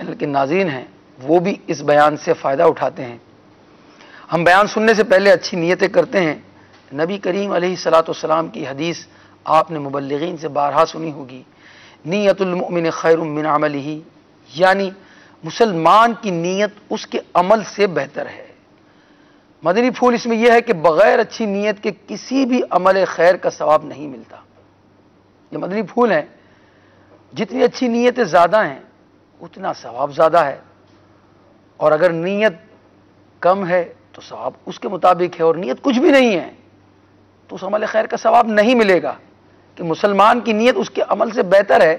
Channel کے ناظرین ہیں وہ بھی اس بیان سے فائدہ اٹھاتے ہیں۔ ہم بیان سننے سے پہلے اچھی نیتیں کرتے ہیں۔ نبی کریم علیہ الصلوۃ والسلام کی حدیث آپ نے مبلغین سے بارہا سنی ہوگی، نیت المؤمن خیر من عملہ، یعنی مسلمان کی نیت اس کے عمل سے بہتر ہے۔ مدنی پھول اس میں یہ ہے کہ بغیر اچھی نیت کے کسی بھی عمل خیر کا ثواب نہیں ملتا۔ یہ مدنی پھول ہیں، جتنی اچھی نیتیں زیادہ ہیں اتنا ثواب زیادہ ہے، اور اگر نیت کم ہے تو ثواب اس کے مطابق ہے، اور نیت کچھ بھی نہیں ہے تو اس عمل خیر کا ثواب نہیں ملے گا، کہ مسلمان کی نیت اس کے عمل سے بہتر ہے۔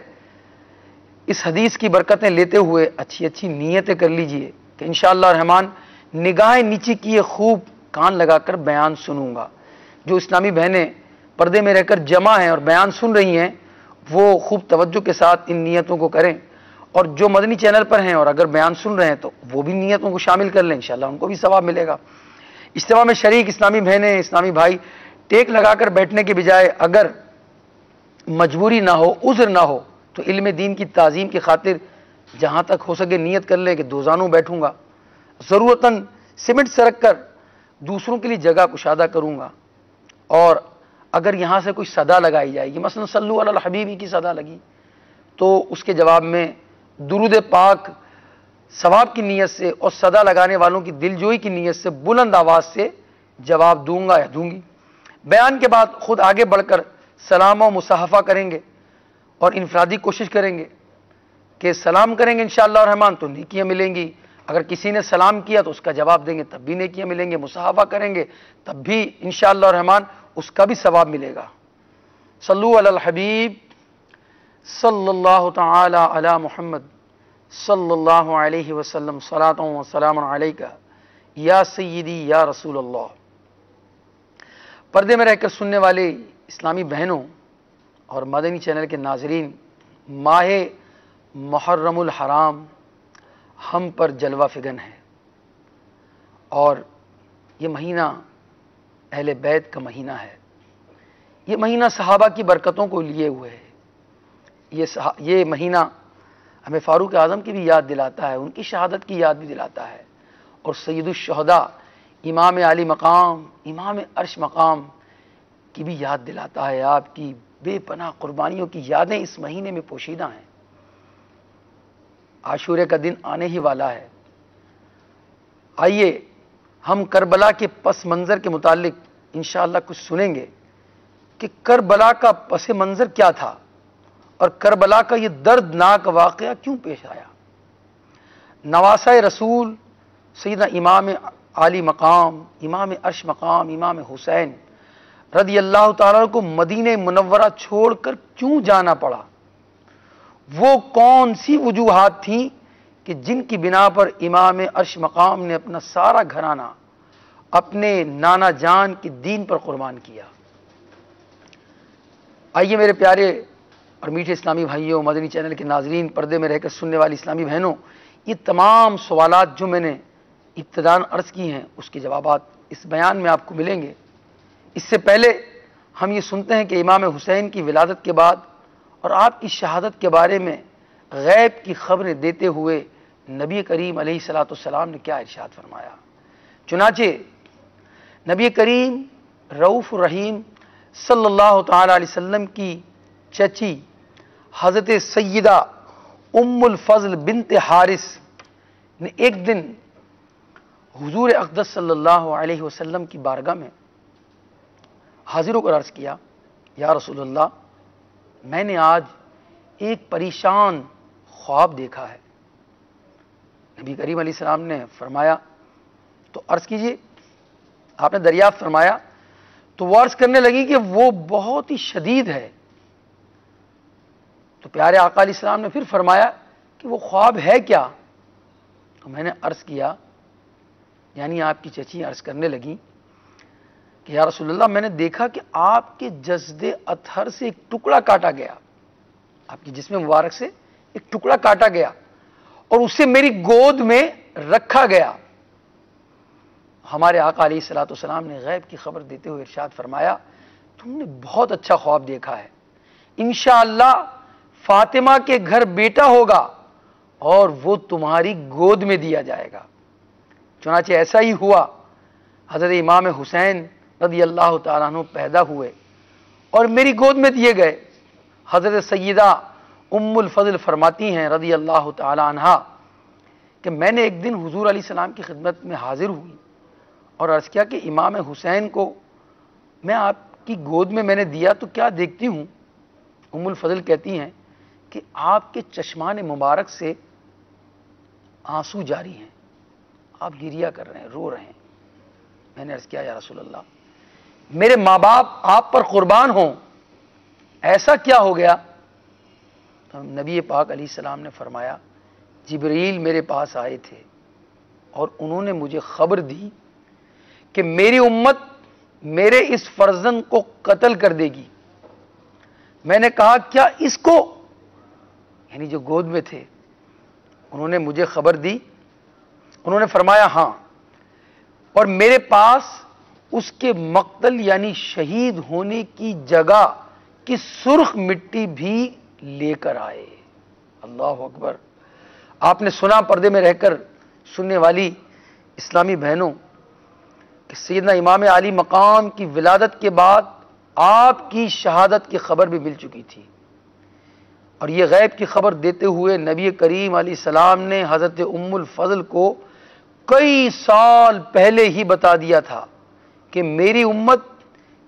اس حدیث کی برکتیں لیتے ہوئے اچھی اچھی نیتیں کر لیجئے کہ انشاءاللہ الرحمن نگاہیں نیچی کیے خوب کان لگا کر بیان سنوں گا۔ جو اسلامی بہنیں پردے میں رہ کر جمع ہیں اور بیان سن رہی ہیں وہ خوب توجہ کے ساتھ ان نیتوں کو کریں، اور جو مدنی چینل پر ہیں اور اگر بیان سن رہے ہیں تو وہ بھی نیتوں کو شامل کر لیں، انشاءاللہ ان کو بھی ثواب ملے گا۔ اجتماع میں شریک اسلامی بہنیں، اسلامی بھائی، ٹیک لگا کر بیٹھنے کے بجائے اگر مجبوری نہ ہو، عذر نہ ہو تو علم دین کی تعظیم کی خاطر جہاں تک ہو سکے نیت کر لے کہ دو زانوں بیٹھوں گا، ضرورتاً سیمنٹ سرک کر دوسروں کے لیے جگہ کشادہ کروں گا، اور اگر یہاں سے کوئی صدا لگائی جائے گی، مثلا صلو علی الحبیب کی صدا لگی تو اس کے جواب میں درود پاک ثواب کی نیت سے اور صدا لگانے والوں کی دلجوئی کی نیت سے بلند آواز سے جواب دوں گا یا دوں گی۔ بیان کے بعد خود آگے بڑھ کر سلام و مصافحہ کریں گے اور انفرادی کوشش کریں گے کہ سلام کریں گے انشاءاللہ الرحمن تو نیکیاں ملیں گی، اگر کسی نے سلام کیا تو اس کا جواب دیں گے تب بھی نیکیاں ملیں گے، مصافحہ کریں گے تب بھی انشاءاللہ الرحمن اس کا بھی ثواب ملے گا۔ صلو علی الحبیب صلی اللہ تعالی علی محمد صلی اللہ علیہ وسلم، صلاۃ و سلام علیکہ یا سیدی یا رسول اللہ۔ پردے میں رہ کر سننے والے اسلامی بہنوں اور مدنی چینل کے ناظرین، ماہ محرم الحرام ہم پر جلوہ فگن ہے، اور یہ مہینہ اہل بیت کا مہینہ ہے، یہ مہینہ صحابہ کی برکتوں کو لیے ہوئے ہے، یہ مہینہ ہمیں فاروق اعظم کی بھی یاد دلاتا ہے، ان کی شہادت کی یاد بھی دلاتا ہے، اور سید الشہداء امام علی مقام، امام عرش مقام کی بھی یاد دلاتا ہے۔ آپ کی بے پناہ قربانیوں کی یادیں اس مہینے میں پوشیدہ ہیں۔ عاشورے کا دن آنے ہی والا ہے، آئیے ہم کربلا کے پس منظر کے متعلق انشاءاللہ کچھ سنیں گے کہ کربلا کا پس منظر کیا تھا اور کربلا کا یہ دردناک واقعہ کیوں پیش آیا۔ نواسۂ رسول سیدنا امام علی مقام، امام عرش مقام، امام حسین رضی اللہ تعالیٰ کو مدینہ منورہ چھوڑ کر کیوں جانا پڑا؟ وہ کون سی وجوہات تھیں کہ جن کی بنا پر امام عرش مقام نے اپنا سارا گھرانہ اپنے نانا جان کے دین پر قربان کیا؟ آئیے میرے پیارے اور میٹھے اسلامی بھائیوں، مدنی چینل کے ناظرین، پردے میں رہ کر سننے والی اسلامی بہنوں، یہ تمام سوالات جو میں نے ابتداً عرض کی ہیں اس کے جوابات اس بیان میں آپ کو ملیں گے۔ اس سے پہلے ہم یہ سنتے ہیں کہ امام حسین کی ولادت کے بعد اور آپ کی شہادت کے بارے میں غیب کی خبریں دیتے ہوئے نبی کریم علیہ الصلوۃ والسلام نے کیا ارشاد فرمایا۔ چنانچہ نبی کریم رؤوف الرحیم صلی اللہ تعالی علیہ وسلم کی چچی حضرت سیدہ ام الفضل بنت حارث نے ایک دن حضور اقدس صلی اللہ علیہ وسلم کی بارگاہ میں حاضر ہو کر عرض کیا، یا رسول اللہ، میں نے آج ایک پریشان خواب دیکھا ہے۔ نبی کریم علیہ السلام نے فرمایا تو عرض کیجئے، آپ نے دریافت فرمایا تو وہ عرض کرنے لگی کہ وہ بہت ہی شدید ہے۔ تو پیارے آقا علیہ السلام نے پھر فرمایا کہ وہ خواب ہے کیا؟ تو میں نے عرض کیا، یعنی آپ کی چچی عرض کرنے لگی کہ یا رسول اللہ، میں نے دیکھا کہ آپ کے جسد اطہر سے ایک ٹکڑا کاٹا گیا، آپ کی جسم مبارک سے ایک ٹکڑا کاٹا گیا اور اسے میری گود میں رکھا گیا۔ ہمارے آقا علیہ الصلوۃ والسلام نے غیب کی خبر دیتے ہوئے ارشاد فرمایا، تم نے بہت اچھا خواب دیکھا ہے، انشاءاللہ فاطمہ کے گھر بیٹا ہوگا اور وہ تمہاری گود میں دیا جائے گا۔ چنانچہ ایسا ہی ہوا، حضرت امام حسین رضی اللہ تعالیٰ عنہ پیدا ہوئے اور میری گود میں دیے گئے۔ حضرت سیدہ ام الفضل فرماتی ہیں رضی اللہ تعالیٰ عنہا کہ میں نے ایک دن حضور علیہ السلام کی خدمت میں حاضر ہوئی اور عرض کیا کہ امام حسین کو میں آپ کی گود میں نے دیا تو کیا دیکھتی ہوں؟ ام الفضل کہتی ہیں کہ آپ کے چشمان مبارک سے آنسو جاری ہیں، آپ گریہ کر رہے ہیں، رو رہے ہیں۔ میں نے عرض کیا یا رسول اللہ، میرے ماں باپ آپ پر قربان ہوں، ایسا کیا ہو گیا؟ تو نبی پاک علیہ السلام نے فرمایا جبریل میرے پاس آئے تھے اور انہوں نے مجھے خبر دی کہ میری امت میرے اس فرزند کو قتل کر دے گی۔ میں نے کہا کیا اس کو، یعنی جو گود میں تھے، انہوں نے مجھے خبر دی، انہوں نے فرمایا ہاں، اور میرے پاس اس کے مقتل یعنی شہید ہونے کی جگہ کی سرخ مٹی بھی لے کر آئے۔ اللہ اکبر۔ آپ نے سنا، پردے میں رہ کر سننے والی اسلامی بہنوں، کہ سیدنا امام علی مقام کی ولادت کے بعد آپ کی شہادت کی خبر بھی مل چکی تھی، اور یہ غیب کی خبر دیتے ہوئے نبی کریم علیہ السلام نے حضرت ام الفضل کو کئی سال پہلے ہی بتا دیا تھا کہ میری امت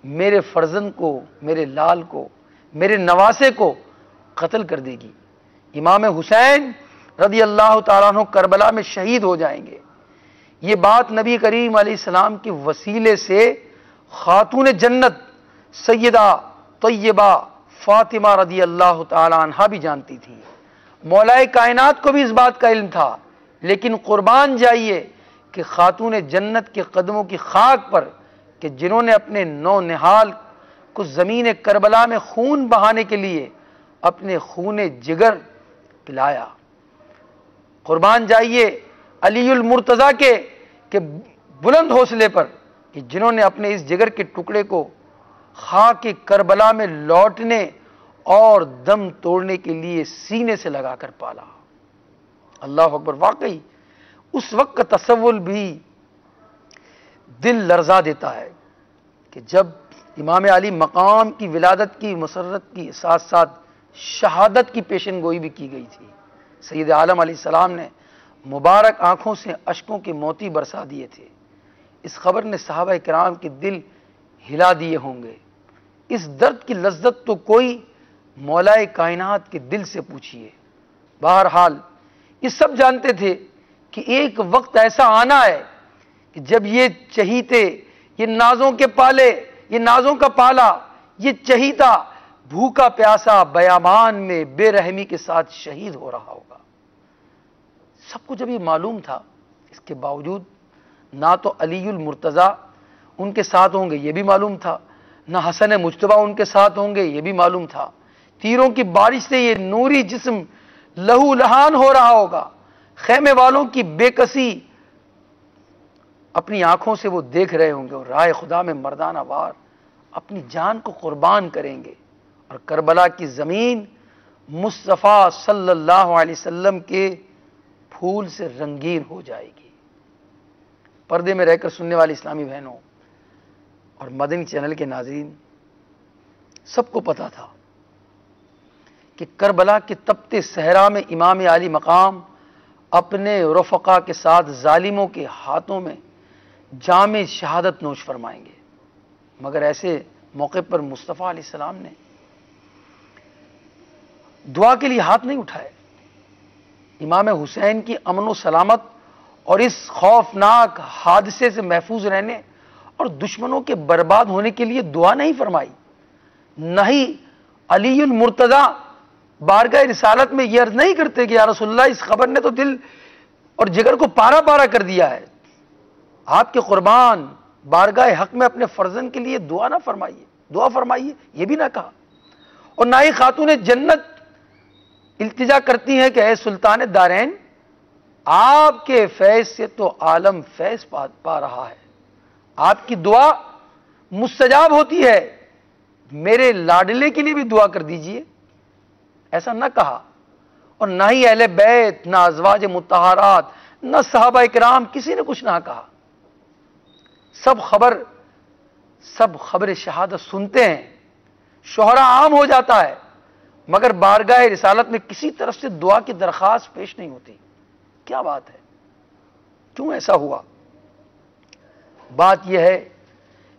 میرے فرزند کو، میرے لال کو، میرے نواسے کو قتل کر دے گی۔ امام حسین رضی اللہ تعالیٰ عنہ کربلا میں شہید ہو جائیں گے۔ یہ بات نبی کریم علیہ السلام کے وسیلے سے خاتون جنت سیدہ طیبہ فاطمہ رضی اللہ تعالیٰ عنہا بھی جانتی تھی، مولا کائنات کو بھی اس بات کا علم تھا، لیکن قربان جائیے کہ خاتون جنت کے قدموں کی خاک پر کہ جنہوں نے اپنے نو نہال کو زمین کربلا میں خون بہانے کے لیے اپنے خون جگر پلایا، قربان جائیے علی المرتضیٰ کے کہ بلند حوصلے پر کہ جنہوں نے اپنے اس جگر کے ٹکڑے کو خاک کربلا میں لوٹنے اور دم توڑنے کے لیے سینے سے لگا کر پالا۔ اللہ اکبر۔ واقعی اس وقت کا تصور بھی دل لرزا دیتا ہے کہ جب امام علی مقام کی ولادت کی مسرت کی ساتھ ساتھ شہادت کی پیشن گوئی بھی کی گئی تھی، سید عالم علیہ السلام نے مبارک آنکھوں سے اشکوں کے موتی برسا دیے تھے۔ اس خبر نے صحابہ کرام کے دل ہلا دیے ہوں گے۔ اس درد کی لذت تو کوئی مولا کائنات کے دل سے پوچھئے۔ بہرحال یہ سب جانتے تھے کہ ایک وقت ایسا آنا ہے کہ جب یہ چہیتے، یہ نازوں کے پالے، یہ نازوں کا پالا، یہ چہیتا بھوکا پیاسا بیابان میں بے رحمی کے ساتھ شہید ہو رہا ہوگا۔ سب کو جب یہ معلوم تھا، اس کے باوجود نہ تو علی المرتضیٰ ان کے ساتھ ہوں گے یہ بھی معلوم تھا، نہ حسن مجتبی ان کے ساتھ ہوں گے یہ بھی معلوم تھا۔ تیروں کی بارش سے یہ نوری جسم لہو لہان ہو رہا ہوگا، خیمے والوں کی بے کسی اپنی آنکھوں سے وہ دیکھ رہے ہوں گے اور رائے خدا میں مردانہ وار اپنی جان کو قربان کریں گے، اور کربلا کی زمین مصطفیٰ صلی اللہ علیہ وسلم کے پھول سے رنگین ہو جائے گی۔ پردے میں رہ کر سننے والی اسلامی بہنوں اور مدنی چینل کے ناظرین، سب کو پتا تھا کہ کربلا کے تپتے صحرا میں امام علی مقام اپنے رفقا کے ساتھ ظالموں کے ہاتھوں میں جام شہادت نوش فرمائیں گے، مگر ایسے موقع پر مصطفیٰ علیہ السلام نے دعا کے لیے ہاتھ نہیں اٹھائے۔ امام حسین کی امن و سلامت اور اس خوفناک حادثے سے محفوظ رہنے اور دشمنوں کے برباد ہونے کے لیے دعا نہیں فرمائی، نہ ہی علی المرتضیٰ بارگاہ رسالت میں یہ عرض نہیں کرتے کہ یا رسول اللہ اس خبر نے تو دل اور جگر کو پارا پارا کر دیا ہے، آپ کے قربان بارگاہ حق میں اپنے فرزند کے لیے دعا نہ فرمائیے، دعا فرمائیے، یہ بھی نہ کہا۔ اور نہ ہی خاتون جنت التجا کرتی ہیں کہ اے سلطان دارین، آپ کے فیض سے تو عالم فیض پا رہا ہے، آپ کی دعا مستجاب ہوتی ہے، میرے لاڈلے کے لیے بھی دعا کر دیجئے، ایسا نہ کہا۔ اور نہ ہی اہل بیت، نہ ازواج مطہرات، نہ صحابہ کرام، کسی نے کچھ نہ کہا۔ سب خبر شہادت سنتے ہیں، شہرا عام ہو جاتا ہے، مگر بارگاہ رسالت میں کسی طرف سے دعا کی درخواست پیش نہیں ہوتی۔ کیا بات ہے؟ کیوں ایسا ہوا؟ بات یہ ہے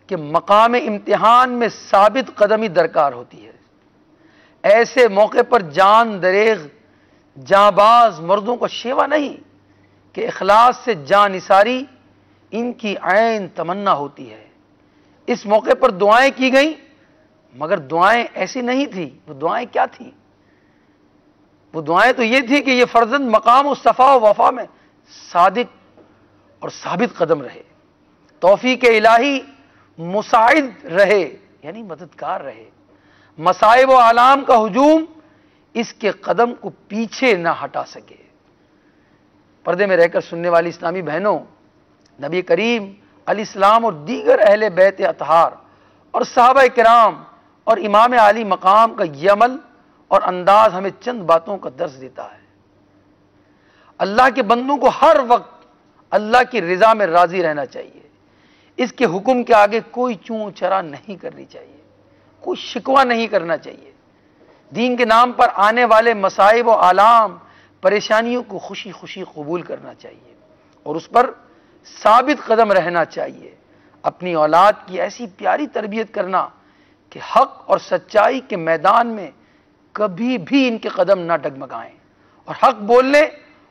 کہ مقام امتحان میں ثابت قدمی درکار ہوتی ہے۔ ایسے موقع پر جان دریغ جاں باز مردوں کا شیوا نہیں کہ اخلاص سے جان نثاری ان کی عین تمنا ہوتی ہے۔ اس موقع پر دعائیں کی گئیں، مگر دعائیں ایسی نہیں تھی۔ وہ دعائیں کیا تھیں؟ وہ دعائیں تو یہ تھی کہ یہ فرزند مقام و صفا و وفا میں صادق اور ثابت قدم رہے، توفیق الہی مساعد رہے، یعنی مددگار رہے، مصائب و آلام کا ہجوم اس کے قدم کو پیچھے نہ ہٹا سکے۔ پردے میں رہ کر سننے والی اسلامی بہنوں، نبی کریم علیہ السلام اور دیگر اہل بیت اطہار اور صحابہ کرام اور امام عالی مقام کا یہ عمل اور انداز ہمیں چند باتوں کا درس دیتا ہے۔ اللہ کے بندوں کو ہر وقت اللہ کی رضا میں راضی رہنا چاہیے، اس کے حکم کے آگے کوئی چوں چرا نہیں کرنی چاہیے، کوئی شکوہ نہیں کرنا چاہیے، دین کے نام پر آنے والے مصائب و آلام پریشانیوں کو خوشی خوشی قبول کرنا چاہیے اور اس پر ثابت قدم رہنا چاہیے، اپنی اولاد کی ایسی پیاری تربیت کرنا کہ حق اور سچائی کے میدان میں کبھی بھی ان کے قدم نہ ڈگمگائیں اور حق بولنے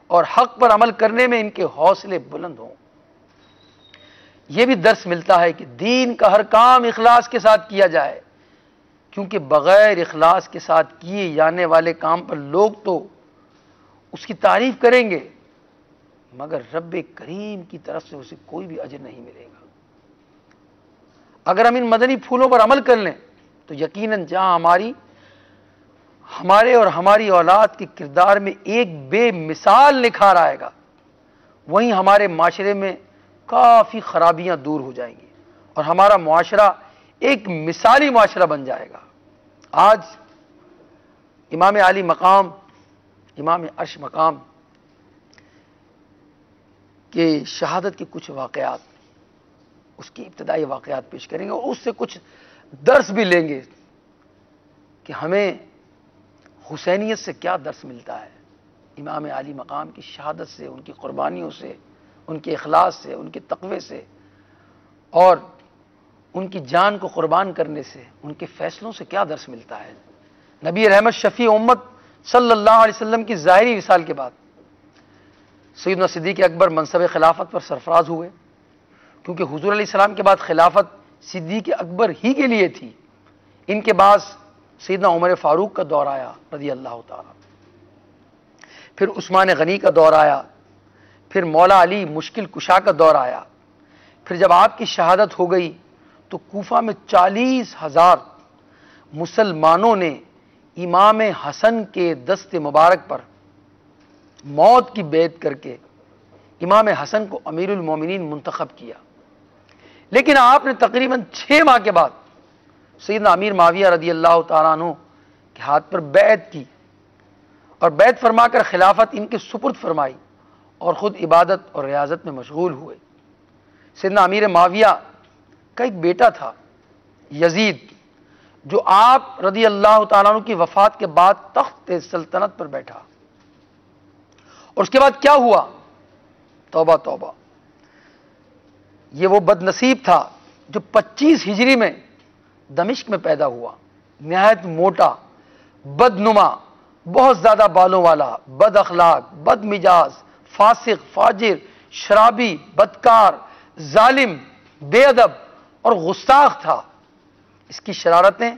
اور حق پر عمل کرنے میں ان کے حوصلے بلند ہوں۔ یہ بھی درس ملتا ہے کہ دین کا ہر کام اخلاص کے ساتھ کیا جائے، کیونکہ بغیر اخلاص کے ساتھ کیے جانے والے کام پر لوگ تو اس کی تعریف کریں گے، مگر رب کریم کی طرف سے اسے کوئی بھی اجر نہیں ملے گا۔ اگر ہم ان مدنی پھولوں پر عمل کر لیں تو یقیناً جہاں ہمارے اور ہماری اولاد کے کردار میں ایک بے مثال نکھار آئے گا، وہیں ہمارے معاشرے میں کافی خرابیاں دور ہو جائیں گی اور ہمارا معاشرہ ایک مثالی معاشرہ بن جائے گا۔ آج امام عالی مقام، امام عرش مقام کے شہادت کے کچھ واقعات، اس کی ابتدائی واقعات پیش کریں گے اور اس سے کچھ درس بھی لیں گے کہ ہمیں حسینیت سے کیا درس ملتا ہے، امام عالی مقام کی شہادت سے، ان کی قربانیوں سے، ان کے اخلاص سے، ان کے تقوی سے اور ان کی جان کو قربان کرنے سے، ان کے فیصلوں سے کیا درس ملتا ہے۔ نبی رحمت شفیع امت صلی اللہ علیہ وسلم کی ظاہری وصال کے بعد سیدنا صدیق اکبر منصب خلافت پر سرفراز ہوئے، کیونکہ حضور علیہ السلام کے بعد خلافت صدیق اکبر ہی کے لیے تھی۔ ان کے بعد سیدنا عمر فاروق کا دور آیا رضی اللہ تعالیٰ، پھر عثمان غنی کا دور آیا، پھر مولا علی مشکل کشا کا دور آیا۔ پھر جب آپ کی شہادت ہو گئی تو کوفہ میں 40,000 مسلمانوں نے امام حسن کے دست مبارک پر موت کی بیعت کر کے امام حسن کو امیر المومنین منتخب کیا، لیکن آپ نے تقریباً 6 ماہ کے بعد سیدنا امیر معاویہ رضی اللہ تعالیٰ عنہ کے ہاتھ پر بیعت کی اور بیعت فرما کر خلافت ان کے سپرد فرمائی اور خود عبادت اور ریاضت میں مشغول ہوئے۔ سیدنا امیر معاویہ کا ایک بیٹا تھا یزید، جو آپ رضی اللہ تعالیٰ عنہ کی وفات کے بعد تخت سلطنت پر بیٹھا، اور اس کے بعد کیا ہوا؟ توبہ توبہ، یہ وہ بد نصیب تھا جو 25 ہجری میں دمشق میں پیدا ہوا، نہایت موٹا، بدنما، بہت زیادہ بالوں والا، بد اخلاق، بد مزاج، فاسق، فاجر، شرابی، بدکار، ظالم، بے ادب اور گستاخ تھا۔ اس کی شرارتیں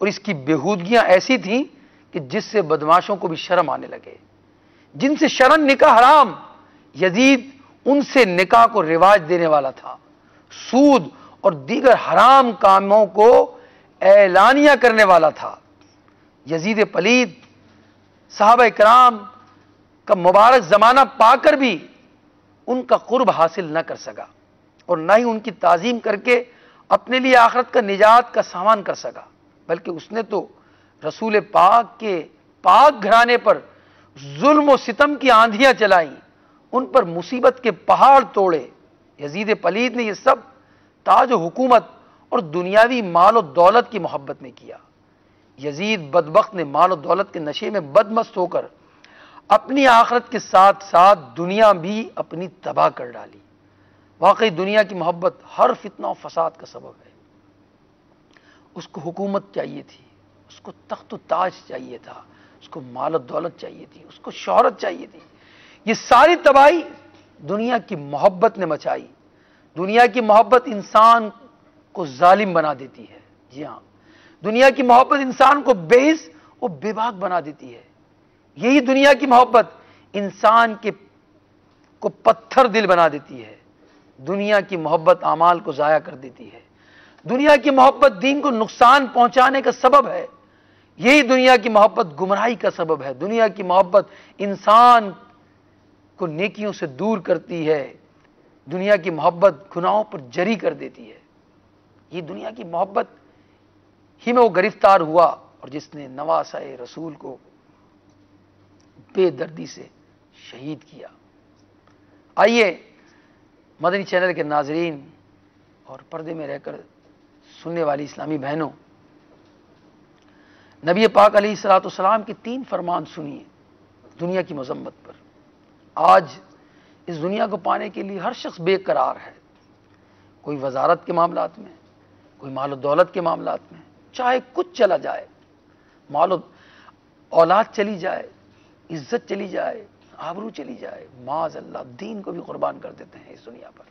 اور اس کی بےہودگیاں ایسی تھیں کہ جس سے بدماشوں کو بھی شرم آنے لگے، جن سے شرن نکاح حرام، یزید ان سے نکاح کو رواج دینے والا تھا، سود اور دیگر حرام کاموں کو اعلانیہ کرنے والا تھا۔ یزید پلید صحابہ کرام کا مبارک زمانہ پا کر بھی ان کا قرب حاصل نہ کر سکا اور نہ ہی ان کی تعظیم کر کے اپنے لیے آخرت کا نجات کا سامان کر سکا، بلکہ اس نے تو رسول پاک کے پاک گھرانے پر ظلم و ستم کی آندھیاں چلائیں، ان پر مصیبت کے پہاڑ توڑے۔ یزید پلید نے یہ سب تاج و حکومت اور دنیاوی مال و دولت کی محبت میں کیا۔ یزید بدبخت نے مال و دولت کے نشے میں بدمست ہو کر اپنی آخرت کے ساتھ ساتھ دنیا بھی اپنی تباہ کر ڈالی۔ واقعی دنیا کی محبت ہر فتنہ و فساد کا سبب ہے۔ اس کو حکومت چاہیے تھی، اس کو تخت و تاج چاہیے تھا، اس کو مال و دولت چاہیے تھی، اس کو شہرت چاہیے تھی۔ یہ ساری تباہی دنیا کی محبت نے مچائی۔ دنیا کی محبت انسان کو ظالم بنا دیتی ہے۔ جی ہاں، دنیا کی محبت انسان کو بے حس اور بے باک بنا دیتی ہے۔ یہی دنیا کی محبت انسان کو پتھر دل بنا دیتی ہے۔ دنیا کی محبت اعمال کو ضائع کر دیتی ہے۔ دنیا کی محبت دین کو نقصان پہنچانے کا سبب ہے۔ یہی دنیا کی محبت گمراہی کا سبب ہے۔ دنیا کی محبت انسان کو نیکیوں سے دور کرتی ہے۔ دنیا کی محبت گناہوں پر جری کر دیتی ہے۔ یہ دنیا کی محبت ہی میں وہ گرفتار ہوا اور جس نے نواسۂ رسول کو بے دردی سے شہید کیا۔ آئیے مدنی چینل کے ناظرین اور پردے میں رہ کر سننے والی اسلامی بہنوں، نبی پاک علیہ الصلوۃ والسلام کے 3 فرمان سنیے دنیا کی مذمت پر۔ آج اس دنیا کو پانے کے لیے ہر شخص بے قرار ہے، کوئی وزارت کے معاملات میں، کوئی مال و دولت کے معاملات میں، چاہے کچھ چلا جائے، مال و اولاد چلی جائے، عزت چلی جائے، آبرو چلی جائے، معاذ اللہ دین کو بھی قربان کر دیتے ہیں اس دنیا پر۔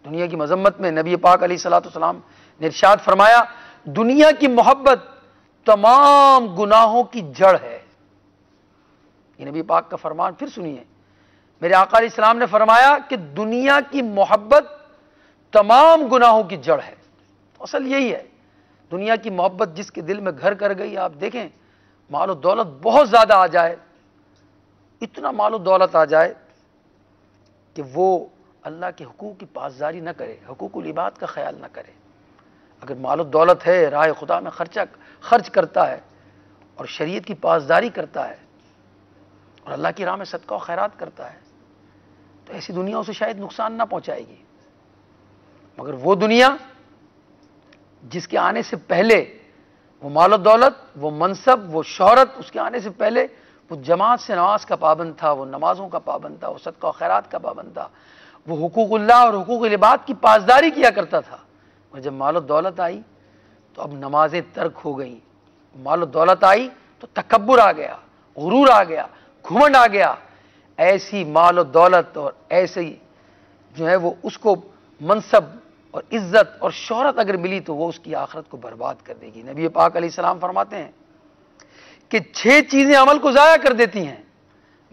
دنیا کی مذمت میں نبی پاک علیہ الصلوۃ والسلام نے ارشاد فرمایا، دنیا کی محبت تمام گناہوں کی جڑ ہے۔ یہ نبی پاک کا فرمان پھر سنیے، میرے آقا علیہ السلام نے فرمایا کہ دنیا کی محبت تمام گناہوں کی جڑ ہے۔ اصل یہی ہے، دنیا کی محبت جس کے دل میں گھر کر گئی، آپ دیکھیں مال و دولت بہت زیادہ آ جائے، اتنا مال و دولت آ جائے کہ وہ اللہ کے حقوق کی پاسداری نہ کرے، حقوق العباد کا خیال نہ کرے۔ اگر مال و دولت ہے، راہ خدا میں خرچ کرتا ہے اور شریعت کی پاسداری کرتا ہے اور اللہ کی راہ میں صدقہ و خیرات کرتا ہے، تو ایسی دنیا اسے شاید نقصان نہ پہنچائے گی۔ مگر وہ دنیا جس کے آنے سے پہلے وہ مال و دولت، وہ منصب، وہ شہرت، اس کے آنے سے پہلے وہ جماعت سے نماز کا پابند تھا، وہ نمازوں کا پابند تھا، وہ صدقہ و خیرات کا پابند تھا، وہ حقوق اللہ اور حقوق العباد کی پاسداری کیا کرتا تھا، اور جب مال و دولت آئی تو اب نمازیں ترک ہو گئیں۔ مال و دولت آئی تو تکبر آ گیا، غرور آ گیا، گھمنڈ آ گیا۔ ایسی مال و دولت اور ایسی جو ہے وہ اس کو منصب اور عزت اور شہرت اگر ملی تو وہ اس کی آخرت کو برباد کر دے گی۔ نبی پاک علیہ السلام فرماتے ہیں کہ 6 چیزیں عمل کو ضائع کر دیتی ہیں۔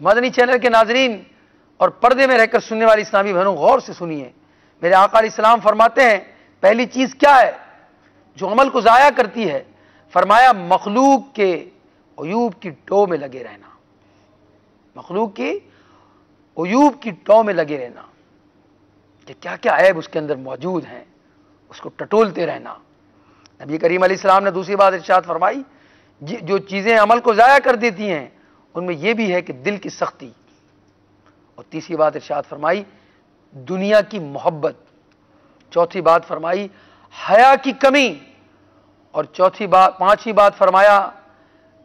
مدنی چینل کے ناظرین اور پردے میں رہ کر سننے والی اسلامی بہنوں غور سے سنیے، میرے آقا علیہ السلام فرماتے ہیں پہلی چیز کیا ہے جو عمل کو ضائع کرتی ہے؟ فرمایا مخلوق کے عیوب کی ٹو میں لگے رہنا۔ مخلوق کی عیوب کی ٹو میں لگے رہنا کہ کیا کیا عیب اس کے اندر موجود ہیں، اس کو ٹٹولتے رہنا۔ نبی کریم علیہ السلام نے دوسری بات ارشاد فرمائی، جو چیزیں عمل کو ضائع کر دیتی ہیں ان میں یہ بھی ہے کہ دل کی سختی، اور تیسری بات ارشاد فرمائی دنیا کی محبت، چوتھی بات فرمائی حیا کی کمی، اور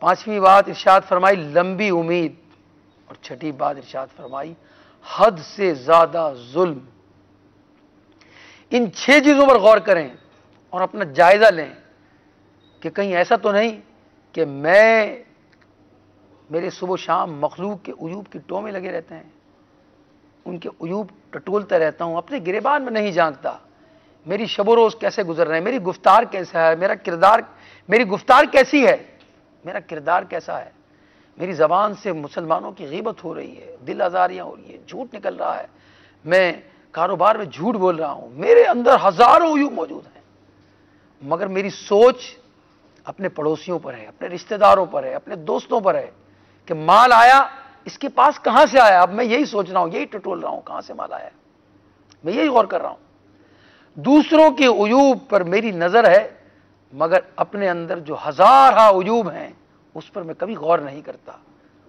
پانچویں بات ارشاد فرمائی لمبی امید، اور چھٹی بات ارشاد فرمائی حد سے زیادہ ظلم۔ ان 6 چیزوں پر غور کریں اور اپنا جائزہ لیں کہ کہیں ایسا تو نہیں کہ میرے صبح و شام مخلوق کے عیوب کی ٹو میں لگے رہتے ہیں، ان کے عیوب ٹٹولتا رہتا ہوں، اپنے گریبان میں نہیں جھانکتا، میری شب و روز کیسے گزر رہے ہیں، میری گفتار کیسا ہے، میری گفتار کیسی ہے، میرا کردار کیسا ہے، میری زبان سے مسلمانوں کی غیبت ہو رہی ہے، دل آزاریاں ہو رہی ہیں، جھوٹ نکل رہا ہے، میں کاروبار میں جھوٹ بول رہا ہوں، میرے اندر ہزاروں عیوب موجود ہیں، مگر میری سوچ اپنے پڑوسیوں پر ہے، اپنے رشتہ داروں پر ہے، اپنے دوستوں پر ہے کہ مال آیا اس کے پاس کہاں سے آیا۔ اب میں یہی سوچ رہا ہوں، یہی ٹٹول رہا ہوں کہاں سے مال آیا، میں یہی غور کر رہا ہوں۔ دوسروں کے عیوب پر میری نظر ہے مگر اپنے اندر جو ہزارہ عیوب ہیں اس پر میں کبھی غور نہیں کرتا،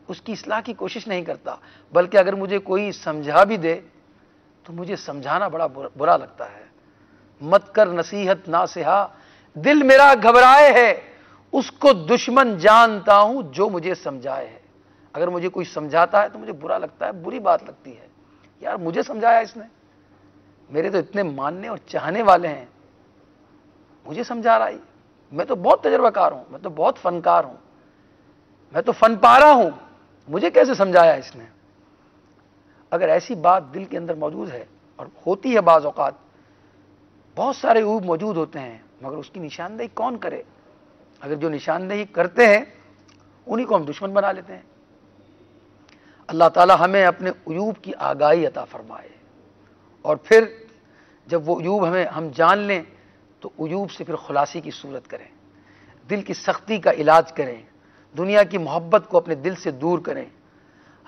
اس کی اصلاح کی کوشش نہیں کرتا، بلکہ اگر مجھے کوئی سمجھا بھی دے تو مجھے سمجھانا بڑا برا لگتا ہے۔ مت کر نصیحت ناصحا، دل میرا گھبرائے ہے، اس کو دشمن جانتا ہوں جو مجھے سمجھائے ہے۔ اگر مجھے کوئی سمجھاتا ہے تو مجھے برا لگتا ہے، بری بات لگتی ہے، یار مجھے سمجھایا اس نے، میرے تو اتنے ماننے اور چاہنے والے ہیں، مجھے سمجھا رہا ہے، میں تو بہت تجربہ کار ہوں، میں تو بہت فنکار ہوں، میں تو فن پارا ہوں، مجھے کیسے سمجھایا اس نے؟ اگر ایسی بات دل کے اندر موجود ہے، اور ہوتی ہے بعض اوقات، بہت سارے عیوب موجود ہوتے ہیں، مگر اس کی نشاندہی کون کرے؟ اگر جو نشاندہی کرتے ہیں انہی کو ہم دشمن بنا لیتے ہیں۔ اللہ تعالی ہمیں اپنے عیوب کی آگاہی عطا فرمائے، اور پھر جب وہ عیوب ہم جان لیں تو عیوب سے پھر خلاصی کی صورت کریں، دل کی سختی کا علاج کریں، دنیا کی محبت کو اپنے دل سے دور کریں،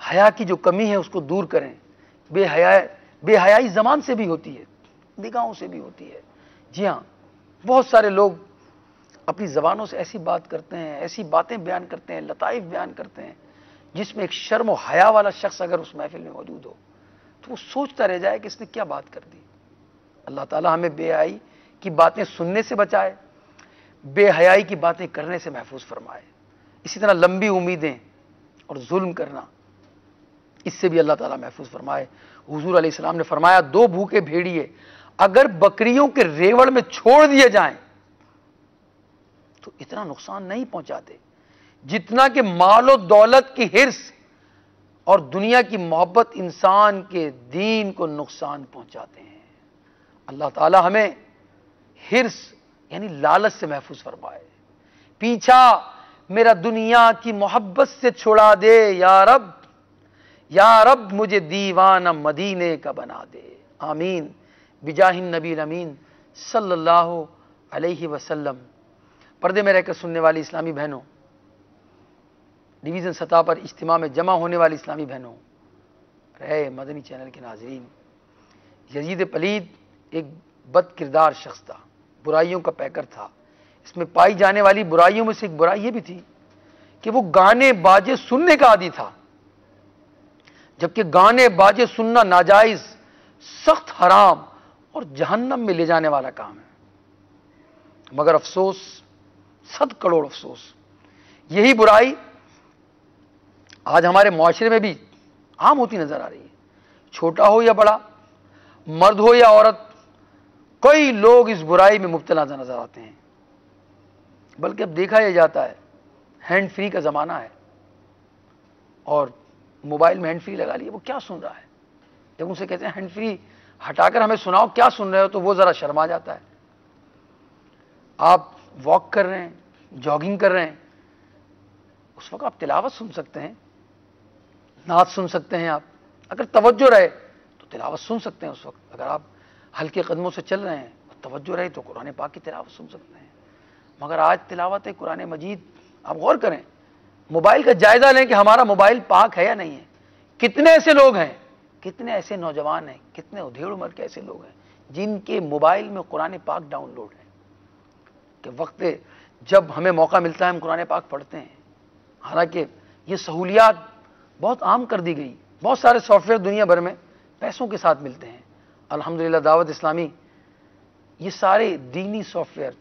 حیا کی جو کمی ہے اس کو دور کریں۔ بے حیائی زبان سے بھی ہوتی ہے، نگاہوں سے بھی ہوتی ہے۔ جی ہاں، بہت سارے لوگ اپنی زبانوں سے ایسی بات کرتے ہیں، ایسی باتیں بیان کرتے ہیں، لطائف بیان کرتے ہیں، جس میں ایک شرم و حیا والا شخص اگر اس محفل میں موجود ہو تو وہ سوچتا رہ جائے کہ اس نے کیا بات کر دی۔ اللہ تعالی ہمیں بے حیائی کی باتیں سننے سے بچائے، بے حیائی کی باتیں کرنے سے محفوظ فرمائے۔ اسی طرح لمبی امیدیں اور ظلم کرنا، اس سے بھی اللہ تعالیٰ محفوظ فرمائے۔ حضور علیہ السلام نے فرمایا، 2 بھوکے بھیڑیے اگر بکریوں کے ریوڑ میں چھوڑ دیے جائیں تو اتنا نقصان نہیں پہنچاتے جتنا کہ مال و دولت کی حرص اور دنیا کی محبت انسان کے دین کو نقصان پہنچاتے ہیں۔ اللہ تعالیٰ ہمیں حرص یعنی لالچ سے محفوظ فرمائے۔ پیچھا میرا دنیا کی محبت سے چھڑا دے یا رب، یا رب مجھے دیوانہ مدینے کا بنا دے، آمین بجاہ النبی الامین صلی اللہ علیہ وسلم۔ پردے میں رہ کر سننے والی اسلامی بہنوں، ڈویژن سطح پر اجتماع میں جمع ہونے والی اسلامی بہنوں، رہے مدنی چینل کے ناظرین، یزید پلید ایک بد کردار شخص تھا، برائیوں کا پیکر تھا۔ اس میں پائی جانے والی برائیوں میں سے ایک برائی یہ بھی تھی کہ وہ گانے باجے سننے کا عادی تھا، جبکہ گانے باجے سننا ناجائز، سخت حرام اور جہنم میں لے جانے والا کام ہے۔ مگر افسوس، 100 کروڑ افسوس، یہی برائی آج ہمارے معاشرے میں بھی عام ہوتی نظر آ رہی ہے۔ چھوٹا ہو یا بڑا، مرد ہو یا عورت، کئی لوگ اس برائی میں مبتلا نظر آتے ہیں۔ بلکہ اب دیکھا یہ جاتا ہے، ہینڈ فری کا زمانہ ہے، اور موبائل میں ہینڈ فری لگا لیے، وہ کیا سن رہا ہے؟ جب ان سے کہتے ہیں ہینڈ فری ہٹا کر ہمیں سناؤ کیا سن رہے ہو، تو وہ ذرا شرما جاتا ہے۔ آپ واک کر رہے ہیں، جاگنگ کر رہے ہیں، اس وقت آپ تلاوت سن سکتے ہیں، نعت سن سکتے ہیں، آپ اگر توجہ رہے تو تلاوت سن سکتے ہیں۔ اس وقت اگر آپ ہلکے قدموں سے چل رہے ہیں، توجہ رہے تو قرآن پاک کی تلاوت سن سکتے ہیں۔ مگر آج تلاوت قرآن مجید، آپ غور کریں، موبائل کا جائزہ لیں کہ ہمارا موبائل پاک ہے یا نہیں ہے۔ کتنے ایسے لوگ ہیں، کتنے ایسے نوجوان ہیں، کتنے ادھیڑ عمر کے ایسے لوگ ہیں جن کے موبائل میں قرآن پاک ڈاؤن لوڈ ہے، کہ وقت جب ہمیں موقع ملتا ہے ہم قرآن پاک پڑھتے ہیں۔ حالانکہ یہ سہولیات بہت عام کر دی گئی، بہت سارے سافٹ ویئر دنیا بھر میں پیسوں کے ساتھ ملتے ہیں۔ الحمدللہ دعوت اسلامی، یہ سارے دینی soft where,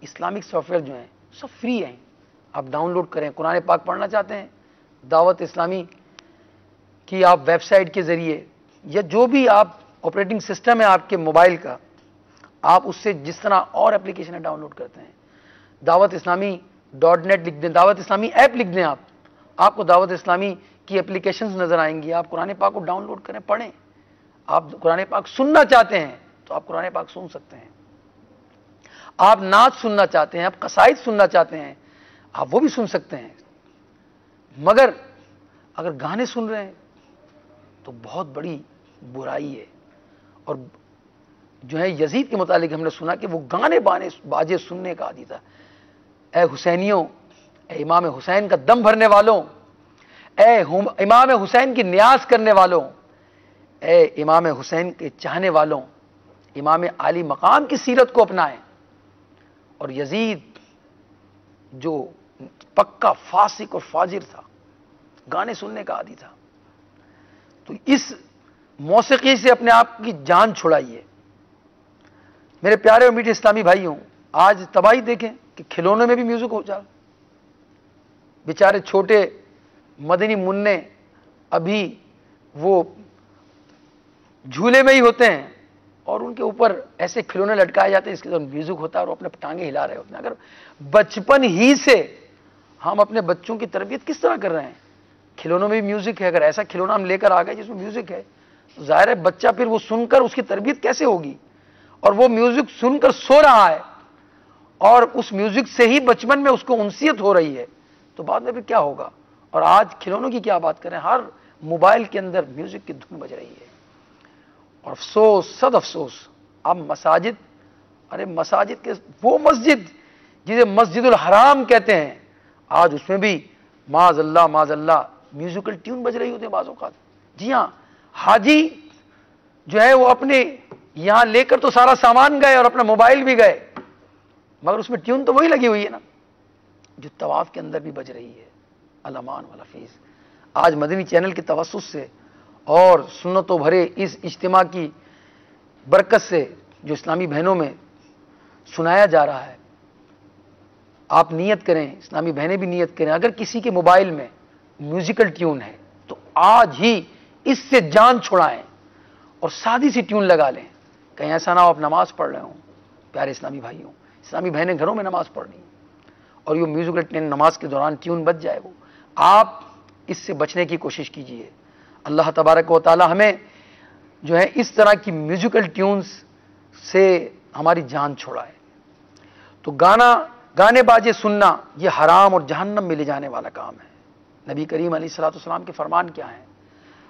Islamic soft where جو ہیں سب فری ہیں، آپ ڈاؤن لوڈ کریں۔ قرآن پاک پڑھنا چاہتے ہیں، دعوت اسلامی کی آپ ویب سائٹ کے ذریعے یا جو بھی آپ آپریٹنگ سسٹم ہے آپ کے موبائل کا، آپ اس سے جس طرح اور اپلیکیشنیں ڈاؤن لوڈ کرتے ہیں، دعوت اسلامی .net لکھ دیں، دعوت اسلامی ایپ لکھ دیں، آپ کو دعوت اسلامی کی اپلیکیشنز نظر آئیں گی۔ آپ قرآن پاک کو ڈاؤن لوڈ کریں، پڑھیں۔ آپ قرآن پاک سننا چاہتے ہیں تو آپ قرآن پاک سن سکتے ہیں۔ آپ نعت سننا چاہتے ہیں، آپ قصائد سننا چاہتے ہیں، آپ وہ بھی سن سکتے ہیں۔ مگر اگر گانے سن رہے ہیں تو بہت بڑی برائی ہے۔ اور جو ہے یزید کے متعلق ہم نے سنا کہ وہ گانے باجے سننے کا عادی تھا۔ اے حسینیوں، اے امام حسین کا دم بھرنے والوں، اے امام حسین کی نیاز کرنے والوں، اے امام حسین کے چاہنے والوں، امام عالی مقام کی سیرت کو اپنائیں۔ اور یزید جو پکا فاسق اور فاجر تھا، گانے سننے کا عادی تھا. تو اس موسیقی سے اپنے آپ کی جان چھڑائیے. میرے پیارے اور میٹھے اسلامی بھائیوں، آج تباہی دیکھیں کہ کھلونے میں بھی میوزک ہو جا. بیچارے چھوٹے مدنی منع ابھی وہ جھولے میں ہی ہوتے ہیں اور ان کے اوپر ایسے کھلونے لٹکائے جاتے ہیں اس کے اندر میوزک ہوتا ہے اور وہ اپنے ٹانگیں ہلا رہے ہوتے ہیں. اگر بچپن ہی سے ہم اپنے بچوں کی تربیت کس طرح کر رہے ہیں؟ کھلونوں میں بھی میوزک ہے. اگر ایسا کھلونا ہم لے کر آ گئے جس میں میوزک ہے تو ظاہر ہے بچہ پھر وہ سن کر اس کی تربیت کیسے ہوگی؟ اور وہ میوزک سن کر سو رہا ہے اور اس میوزک سے ہی بچپن میں اس کو انسیت ہو رہی ہے تو بعد میں پھر کیا ہوگا؟ اور آج کھلونوں کی کیا بات کریں، ہر موبائل کے اندر میوزک کی دھن بج رہی ہے. اور افسوس، صد افسوس، اب مساجد، ارے مساجد کے وہ مسجد جسے مسجد الحرام کہتے ہیں، آج اس میں بھی معاذ اللہ میوزیکل ٹیون بج رہی ہوتی ہے بعض اوقات. جی ہاں، حاجی جو ہے وہ اپنے یہاں لے کر تو سارا سامان گئے اور اپنا موبائل بھی گئے، مگر اس میں ٹیون تو وہی لگی ہوئی ہے نا جو طواف کے اندر بھی بج رہی ہے. الامان والحفیظ. آج مدنی چینل کے توسط سے اور سنتوں بھرے اس اجتماع کی برکت سے جو اسلامی بہنوں میں سنایا جا رہا ہے، آپ نیت کریں، اسلامی بہنیں بھی نیت کریں، اگر کسی کے موبائل میں میوزیکل ٹیون ہے تو آج ہی اس سے جان چھڑائیں اور سادی سی ٹیون لگا لیں. کہیں ایسا نہ ہو آپ نماز پڑھ رہے ہوں. پیارے اسلامی بھائیوں، اسلامی بہنیں گھروں میں نماز پڑھ رہی ہیں اور یہ میوزیکل ٹیون نماز کے دوران ٹیون بج جائے، وہ آپ اس سے بچنے کی کوشش کیجئے. اللہ تبارک و تعالی ہمیں جو ہے اس طرح کی میوزیکل ٹیونز سے ہماری جان چھڑائے. تو گانے باجے سننا یہ حرام اور جہنم میں لے جانے والا کام ہے. نبی کریم علیہ الصلوۃ والسلام کے فرمان کیا ہیں؟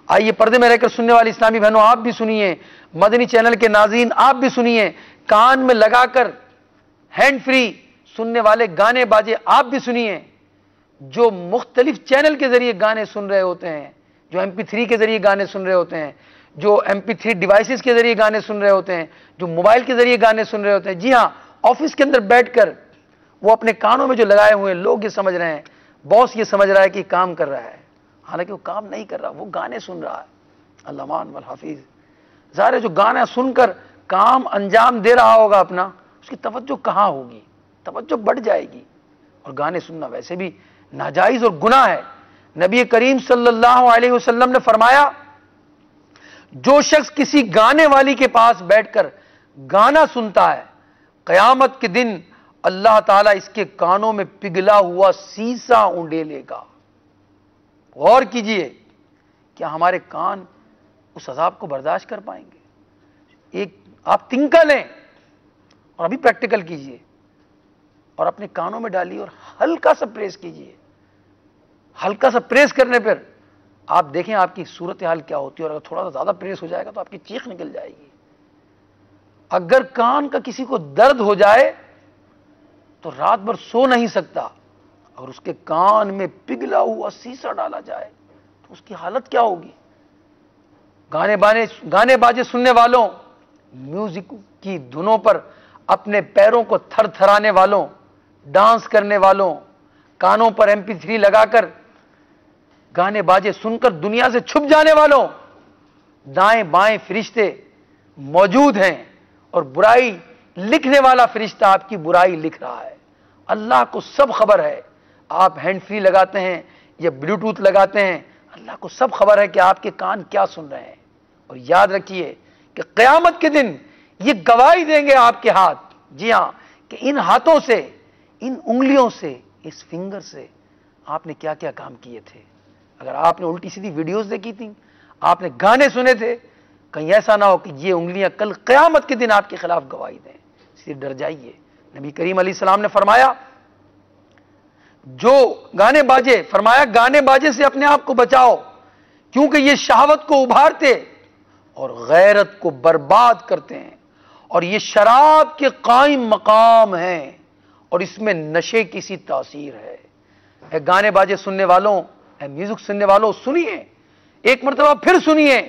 آئیے پردے میں رہ کر سننے والی اسلامی بہنوں آپ بھی سنیے، مدنی چینل کے ناظرین آپ بھی سنیے، کان میں لگا کر ہینڈ فری سننے والے گانے باجے آپ بھی سنیے. جو مختلف چینل کے ذریعے گانے سن رہے ہوتے ہیں، جو MP3 کے ذریعے گانے سن رہے ہوتے ہیں، جو MP3 ڈیوائسز کے ذریعے گانے سن رہے ہوتے ہیں، جو موبائل کے ذریعے گانے سن رہے ہوتے ہیں. جی ہاں، آفس کے اندر بیٹھ کر وہ اپنے کانوں میں جو لگائے ہوئے ہیں، لوگ یہ سمجھ رہے ہیں، باس یہ سمجھ رہا ہے کہ کام کر رہا ہے، حالانکہ وہ کام نہیں کر رہا، وہ گانے سن رہا ہے. الامان والحفیظ. ظاہر ہے جو گانا سن کر کام انجام دے رہا ہوگا اپنا، اس کی توجہ کہاں ہوگی؟ توجہ بڑھ جائے گی. اور گانے سننا ویسے بھی ناجائز اور گناہ ہے. نبی کریم صلی اللہ علیہ وسلم نے فرمایا، جو شخص کسی گانے والی کے پاس بیٹھ کر گانا سنتا ہے، قیامت کے دن اللہ تعالیٰ اس کے کانوں میں پگھلا ہوا سیسا اونڈیلے گا. غور کیجئے، کیا ہمارے کان اس عذاب کو برداشت کر پائیں گے؟ ایک آپ تنکا لیں اور ابھی پریکٹیکل کیجئے اور اپنے کانوں میں ڈالیے اور ہلکا سا پریس کیجئے. ہلکا سا پریس کرنے پر آپ دیکھیں آپ کی صورتحال کیا ہوتی ہے. اور اگر تھوڑا سا زیادہ پریس ہو جائے گا تو آپ کی چیخ نکل جائے گی. اگر کان کا کسی کو درد ہو جائے تو رات بھر سو نہیں سکتا، اور اس کے کان میں پگھلا ہوا سیسا ڈالا جائے تو اس کی حالت کیا ہوگی؟ گانے باجے سننے والوں، میوزک کی دھنوں پر اپنے پیروں کو تھر تھرانے والوں، ڈانس کرنے والوں، کانوں پر MP3 لگا کر گانے باجے سن کر دنیا سے چھپ جانے والوں، دائیں بائیں فرشتے موجود ہیں اور برائی لکھنے والا فرشتہ آپ کی برائی لکھ رہا ہے. اللہ کو سب خبر ہے. آپ ہینڈ فری لگاتے ہیں یا بلوٹوتھ لگاتے ہیں، اللہ کو سب خبر ہے کہ آپ کے کان کیا سن رہے ہیں. اور یاد رکھیے کہ قیامت کے دن یہ گواہی دیں گے آپ کے ہاتھ. جی ہاں، کہ ان ہاتھوں سے، ان انگلیوں سے، اس فنگر سے آپ نے کیا کیا کام کیے تھے. اگر آپ نے الٹی سیدھی ویڈیوز دیکھی تھی، آپ نے گانے سنے تھے، کہیں ایسا نہ ہو کہ یہ انگلیاں کل قیامت کے دن آپ کے خلاف گواہی دیں. اس لیے ڈر جائیے. نبی کریم علیہ السلام نے فرمایا، جو گانے باجے سے اپنے آپ کو بچاؤ، کیونکہ یہ شہوت کو ابھارتے اور غیرت کو برباد کرتے ہیں، اور یہ شراب کے قائم مقام ہیں، اور اس میں نشے کی سی تاثیر ہے. اے گانے باجے سننے والوں، اے میوزک سننے والوں، سنیے، ایک مرتبہ پھر سنیے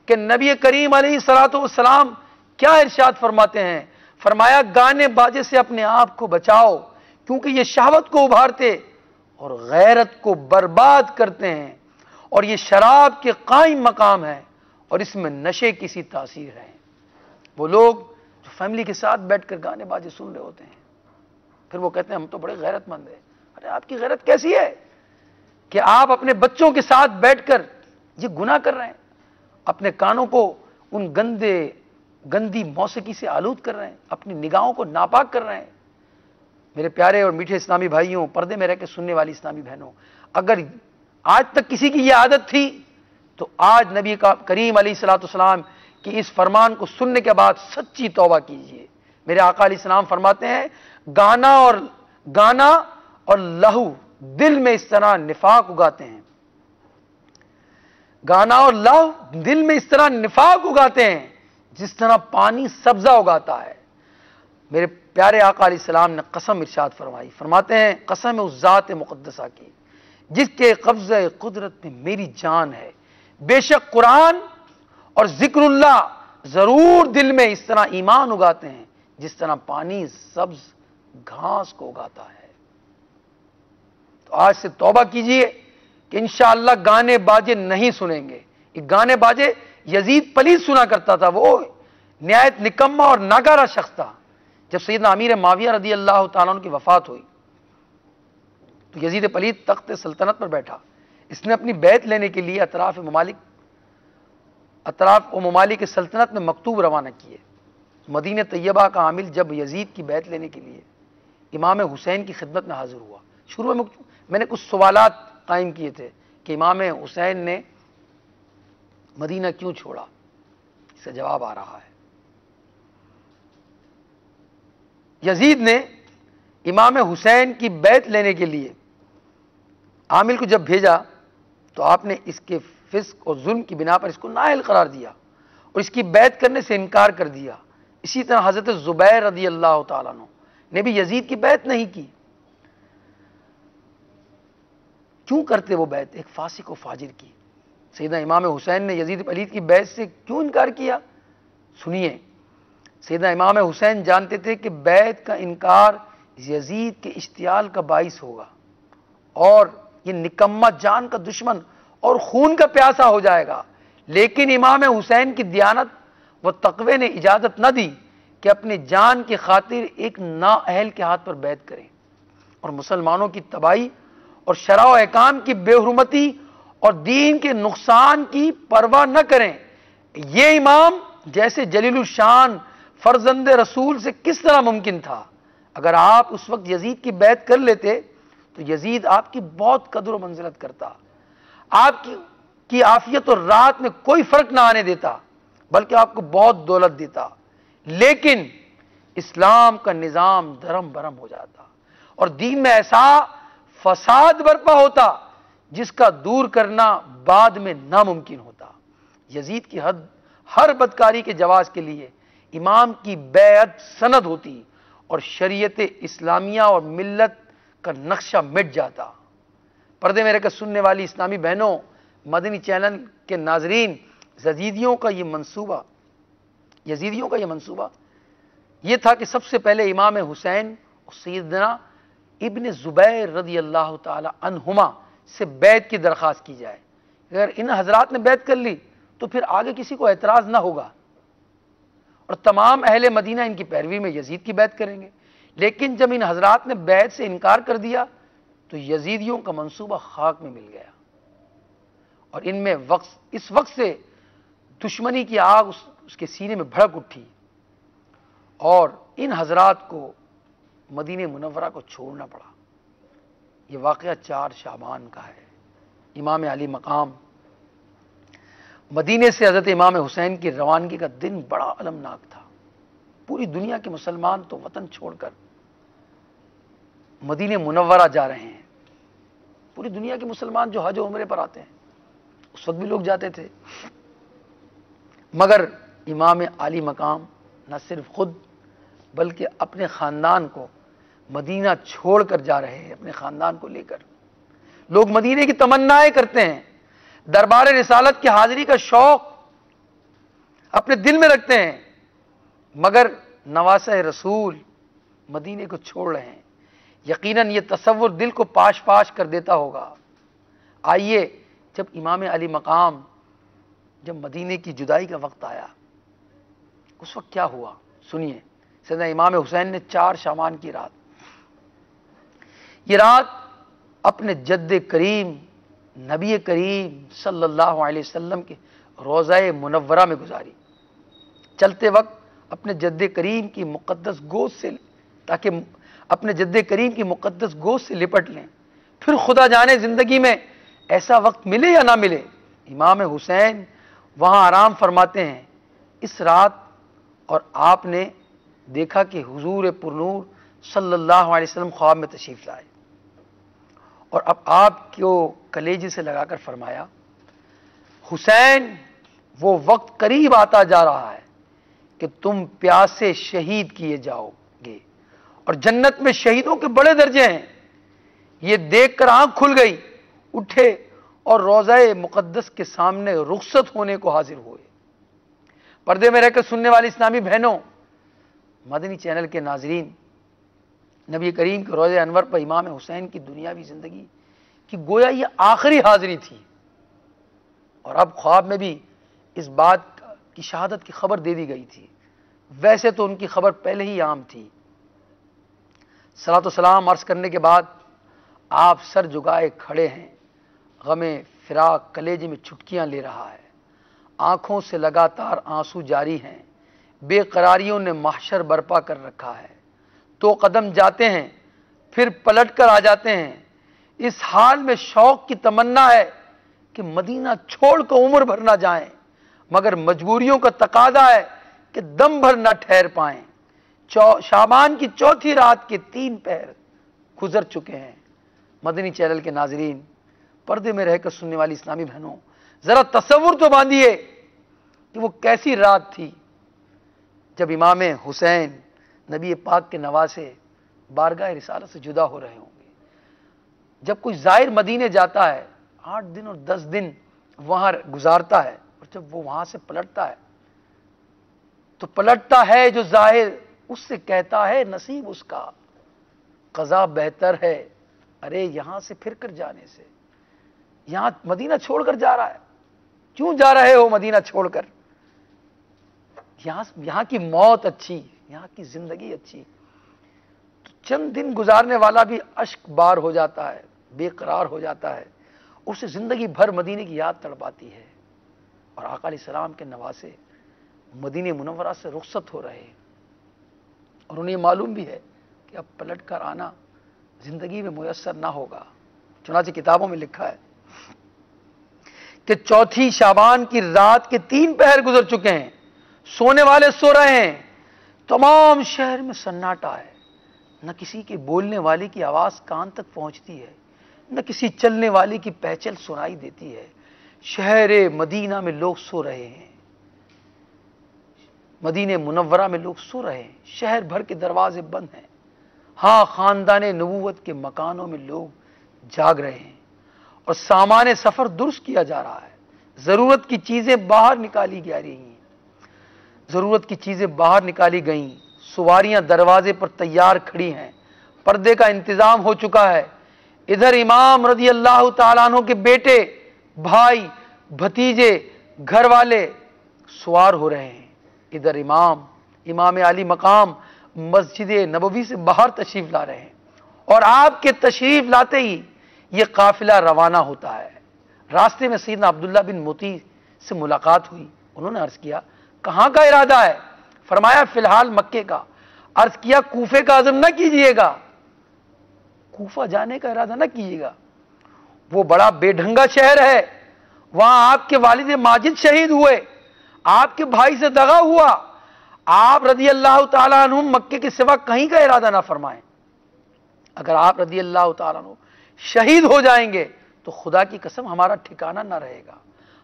کہ نبی کریم علیہ الصلوۃ والسلام کیا ارشاد فرماتے ہیں. فرمایا، گانے باجے سے اپنے آپ کو بچاؤ، کیونکہ یہ شہوت کو ابھارتے اور غیرت کو برباد کرتے ہیں، اور یہ شراب کے قائم مقام ہے اور اس میں نشے کی سی تاثیر ہے۔ وہ لوگ جو فیملی کے ساتھ بیٹھ کر گانے بازے سن رہے ہوتے ہیں، پھر وہ کہتے ہیں ہم تو بڑے غیرت مند ہیں۔ ارے آپ کی غیرت کیسی ہے کہ آپ اپنے بچوں کے ساتھ بیٹھ کر یہ گناہ کر رہے ہیں، اپنے کانوں کو ان گندی موسیقی سے آلود کر رہے ہیں، اپنی نگاہوں کو ناپاک کر رہے ہیں۔ میرے پیارے اور میٹھے اسلامی بھائیوں، پردے میں رہ کے سننے والی اسلامی بہنوں، اگر آج تک کسی کی یہ عادت تھی تو آج نبی کریم علیہ الصلوۃ والسلام کی اس فرمان کو سننے کے بعد سچی توبہ کیجیے۔ میرے آقا علیہ السلام فرماتے ہیں گانا اور لہو دل میں اس طرح نفاق اگاتے ہیں، گانا اور لہو دل میں اس طرح نفاق اگاتے ہیں جس طرح پانی سبزہ اگاتا ہے۔ میرے پیارے آقا علیہ السلام نے قسم ارشاد فرمائی، فرماتے ہیں قسم اس ذات مقدسہ کی جس کے قبضہ قدرت میں میری جان ہے، بے شک قرآن اور ذکر اللہ ضرور دل میں اس طرح ایمان اگاتے ہیں جس طرح پانی سبز گھاس کو اگاتا ہے۔ تو آج سے توبہ کیجئے کہ انشاءاللہ گانے باجے نہیں سنیں گے۔ یہ گانے باجے یزید پلید سنا کرتا تھا، وہ نہایت نکما اور ناکارہ شخص تھا۔ جب سیدنا امیر معاویہ رضی اللہ تعالیٰ عنہ کی وفات ہوئی تو یزید پلید تخت سلطنت پر بیٹھا۔ اس نے اپنی بیعت لینے کے لیے اطراف و ممالک سلطنت میں مکتوب روانہ کیے۔ مدینہ طیبہ کا عامل جب یزید کی بیعت لینے کے لیے امام حسین کی خدمت میں حاضر ہوا، شروع میں نے کچھ سوالات قائم کیے تھے کہ امام حسین نے مدینہ کیوں چھوڑا، اس کا جواب آ رہا ہے۔ یزید نے امام حسین کی بیعت لینے کے لیے عامل کو جب بھیجا تو آپ نے اس کے فسق اور ظلم کی بنا پر اس کو نااہل قرار دیا اور اس کی بیعت کرنے سے انکار کر دیا۔ اسی طرح حضرت زبیر رضی اللہ تعالیٰ عنہ نے بھی یزید کی بیعت نہیں کی۔ کیوں کرتے وہ بیعت ایک فاسق و فاجر کی؟ سیدنا امام حسین نے یزید پلید کی بیعت سے کیوں انکار کیا؟ سنیے، سیدنا امام حسین جانتے تھے کہ بیعت کا انکار یزید کے اشتعال کا باعث ہوگا اور یہ نکما جان کا دشمن اور خون کا پیاسا ہو جائے گا، لیکن امام حسین کی دیانت و تقوی نے اجازت نہ دی کہ اپنے جان کی خاطر ایک نااہل کے ہاتھ پر بیعت کریں اور مسلمانوں کی تباہی اور شرع و احکام کی بے حرمتی اور دین کے نقصان کی پرواہ نہ کریں۔ یہ امام جیسے جلیل الشان فرزند رسول سے کس طرح ممکن تھا؟ اگر آپ اس وقت یزید کی بیعت کر لیتے تو یزید آپ کی بہت قدر و منزلت کرتا، آپ کی عافیت اور راحت میں کوئی فرق نہ آنے دیتا، بلکہ آپ کو بہت دولت دیتا، لیکن اسلام کا نظام دھرم برہم ہو جاتا اور دین میں ایسا فساد برپا ہوتا جس کا دور کرنا بعد میں ناممکن ہوتا۔ یزید کی ہر بدکاری کے جواز کے لیے امام کی بیعت سند ہوتی اور شریعت اسلامیہ اور ملت کا نقشہ مٹ جاتا۔ پردے میں رہ کر سننے والی اسلامی بہنوں، مدنی چینل کے ناظرین، یزیدیوں کا یہ منصوبہ یہ تھا کہ سب سے پہلے امام حسین اور سیدنا ابن زبیر رضی اللہ تعالی عنہما سے بیعت کی درخواست کی جائے۔ اگر ان حضرات نے بیعت کر لی تو پھر آگے کسی کو اعتراض نہ ہوگا اور تمام اہل مدینہ ان کی پیروی میں یزید کی بیعت کریں گے۔ لیکن جب ان حضرات نے بیعت سے انکار کر دیا تو یزیدیوں کا منصوبہ خاک میں مل گیا اور ان میں اس وقت سے دشمنی کی آگ اس کے سینے میں بھڑک اٹھی اور ان حضرات کو مدینہ منورہ کو چھوڑنا پڑا۔ یہ واقعہ 4 شعبان کا ہے۔ امام علی مقام مدینے سے حضرت امام حسین کی روانگی کا دن بڑا المناک تھا۔ پوری دنیا کے مسلمان تو وطن چھوڑ کر مدینہ منورہ جا رہے ہیں۔ پوری دنیا کے مسلمان جو حج و عمرے پر آتے ہیں اس وقت بھی لوگ جاتے تھے، مگر امام علی مقام نہ صرف خود بلکہ اپنے خاندان کو مدینہ چھوڑ کر جا رہے ہیں۔ اپنے خاندان کو لے کر لوگ مدینے کی تمنائیں کرتے ہیں، دربار رسالت کی حاضری کا شوق اپنے دل میں رکھتے ہیں، مگر نواسہ رسول مدینے کو چھوڑ رہے ہیں۔ یقیناً یہ تصور دل کو پاش پاش کر دیتا ہوگا۔ آئیے جب امام علی مقام جب مدینے کی جدائی کا وقت آیا، اس وقت کیا ہوا سنیے۔ سیدنا امام حسین نے 4 شعبان کی رات، یہ رات اپنے جد کریم نبی کریم صلی اللہ علیہ وسلم کے روضہ منورہ میں گزاری۔ چلتے وقت اپنے جد کریم کی مقدس گود سے، تاکہ اپنے جد کریم کی مقدس گود سے لپٹ لیں، پھر خدا جانے زندگی میں ایسا وقت ملے یا نہ ملے، امام حسین وہاں آرام فرماتے ہیں اس رات، اور آپ نے دیکھا کہ حضور پرنور صلی اللہ علیہ وسلم خواب میں تشریف لائے، اور اب آپ کو کلیجے سے لگا کر فرمایا، حسین وہ وقت قریب آتا جا رہا ہے کہ تم پیاسے شہید کیے جاؤ گے، اور جنت میں شہیدوں کے بڑے درجے ہیں۔ یہ دیکھ کر آنکھ کھل گئی، اٹھے اور روضہ مقدس کے سامنے رخصت ہونے کو حاضر ہوئے۔ پردے میں رہ کر سننے والی اسلامی بہنوں، مدنی چینل کے ناظرین، نبی کریم کے روضہ انور پر امام حسین کی دنیاوی زندگی کی گویا یہ آخری حاضری تھی، اور اب خواب میں بھی اس بات کی شہادت کی خبر دے دی گئی تھی۔ ویسے تو ان کی خبر پہلے ہی عام تھی۔ صلاۃ و سلام عرض کرنے کے بعد آپ سر جھکائے کھڑے ہیں، غم فراق کلیجے میں چھٹکیاں لے رہا ہے، آنکھوں سے لگاتار آنسو جاری ہیں، بے قراریوں نے محشر برپا کر رکھا ہے، 2 قدم جاتے ہیں پھر پلٹ کر آ جاتے ہیں۔ اس حال میں شوق کی تمنا ہے کہ مدینہ چھوڑ کر عمر بھر نہ جائیں، مگر مجبوریوں کا تقاضا ہے کہ دم بھر نہ ٹھہر پائیں۔ شعبان کی 4تھی رات کے 3 پہر گزر چکے ہیں۔ مدنی چینل کے ناظرین، پردے میں رہ کر سننے والی اسلامی بہنوں، ذرا تصور تو باندھیے کہ وہ کیسی رات تھی جب امام حسین نبی پاک کے نواسے بارگاہ رسالت سے جدا ہو رہے ہوں گے۔ جب کوئی زائر مدینے جاتا ہے 8 دن اور 10 دن وہاں گزارتا ہے، اور جب وہ وہاں سے پلٹتا ہے تو پلٹتا ہے جو ظاہر اس سے کہتا ہے نصیب اس کا، قضا بہتر ہے ارے یہاں سے پھر کر جانے سے۔ یہاں مدینہ چھوڑ کر جا رہا ہے، کیوں جا رہے ہو مدینہ چھوڑ کر؟ یہاں کی موت اچھی، یہاں کی زندگی اچھی۔ تو چند دن گزارنے والا بھی اشک بار ہو جاتا ہے، بے قرار ہو جاتا ہے، اسے زندگی بھر مدینے کی یاد تڑپاتی ہے۔ اور آقا علیہ السلام کے نواسے مدینہ منورہ سے رخصت ہو رہے ہیں، اور انہیں معلوم بھی ہے کہ اب پلٹ کر آنا زندگی میں میسر نہ ہوگا۔ چنانچہ کتابوں میں لکھا ہے کہ 4تھی شعبان کی رات کے 3 پہر گزر چکے ہیں، سونے والے سو رہے ہیں، تمام شہر میں سناٹا ہے، نہ کسی کے بولنے والے کی آواز کان تک پہنچتی ہے، نہ کسی چلنے والے کی پہچل سنائی دیتی ہے۔ شہر مدینہ میں لوگ سو رہے ہیں، مدینہ منورہ میں لوگ سو رہے ہیں، شہر بھر کے دروازے بند ہیں۔ ہاں، خاندان نبوت کے مکانوں میں لوگ جاگ رہے ہیں، اور سامان سفر درست کیا جا رہا ہے۔ ضرورت کی چیزیں باہر نکالی جا رہی ہیں، ضرورت کی چیزیں باہر نکالی گئیں، سواریاں دروازے پر تیار کھڑی ہیں، پردے کا انتظام ہو چکا ہے۔ ادھر امام رضی اللہ تعالیٰ عنہ کے بیٹے، بھائی، بھتیجے، گھر والے سوار ہو رہے ہیں، ادھر امام علی مقام مسجد نبوی سے باہر تشریف لا رہے ہیں، اور آپ کے تشریف لاتے ہی یہ قافلہ روانہ ہوتا ہے۔ راستے میں سیدنا عبداللہ بن مطیع سے ملاقات ہوئی، انہوں نے عرض کیا کہاں کا ارادہ ہے؟ فرمایا فی الحال مکے کا۔ عرض کیا کوفے کا عزم نہ کیجئے گا؟ کوفہ جانے کا ارادہ نہ کیجئے گا، وہ بڑا بے ڈھنگا شہر ہے، وہاں آپ کے والد ماجد شہید ہوئے، آپ کے بھائی سے دغا ہوا، آپ رضی اللہ تعالیٰ عنہ مکے کے سوا کہیں کا ارادہ نہ فرمائیں۔ اگر آپ رضی اللہ تعالیٰ عنہ شہید ہو جائیں گے تو خدا کی قسم ہمارا ٹھکانہ نہ رہے گا،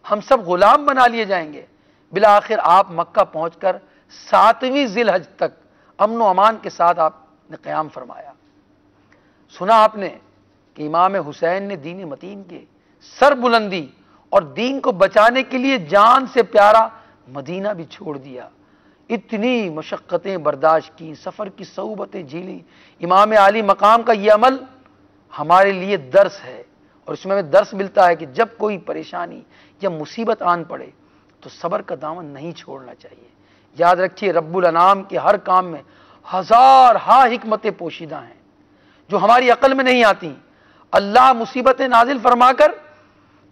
ہم سب غلام بنا لیے جائیں گے۔ بالآخر آپ مکہ پہنچ کر 7ویں ذی الحج تک امن و امان کے ساتھ آپ نے قیام فرمایا۔ سنا آپ نے کہ امام حسین نے دین متین کے سر بلندی اور دین کو بچانے کے لیے جان سے پیارا مدینہ بھی چھوڑ دیا، اتنی مشقتیں برداشت کی، سفر کی صعوبتیں جھیلی۔ امام علی مقام کا یہ عمل ہمارے لیے درس ہے، اور اس میں ہمیں درس ملتا ہے کہ جب کوئی پریشانی یا مصیبت آن پڑے تو صبر کا دامن نہیں چھوڑنا چاہیے۔ یاد رکھیے رب الانام کے ہر کام میں ہزار ہا حکمتیں پوشیدہ ہیں جو ہماری عقل میں نہیں آتی۔ اللہ مصیبتیں نازل فرما کر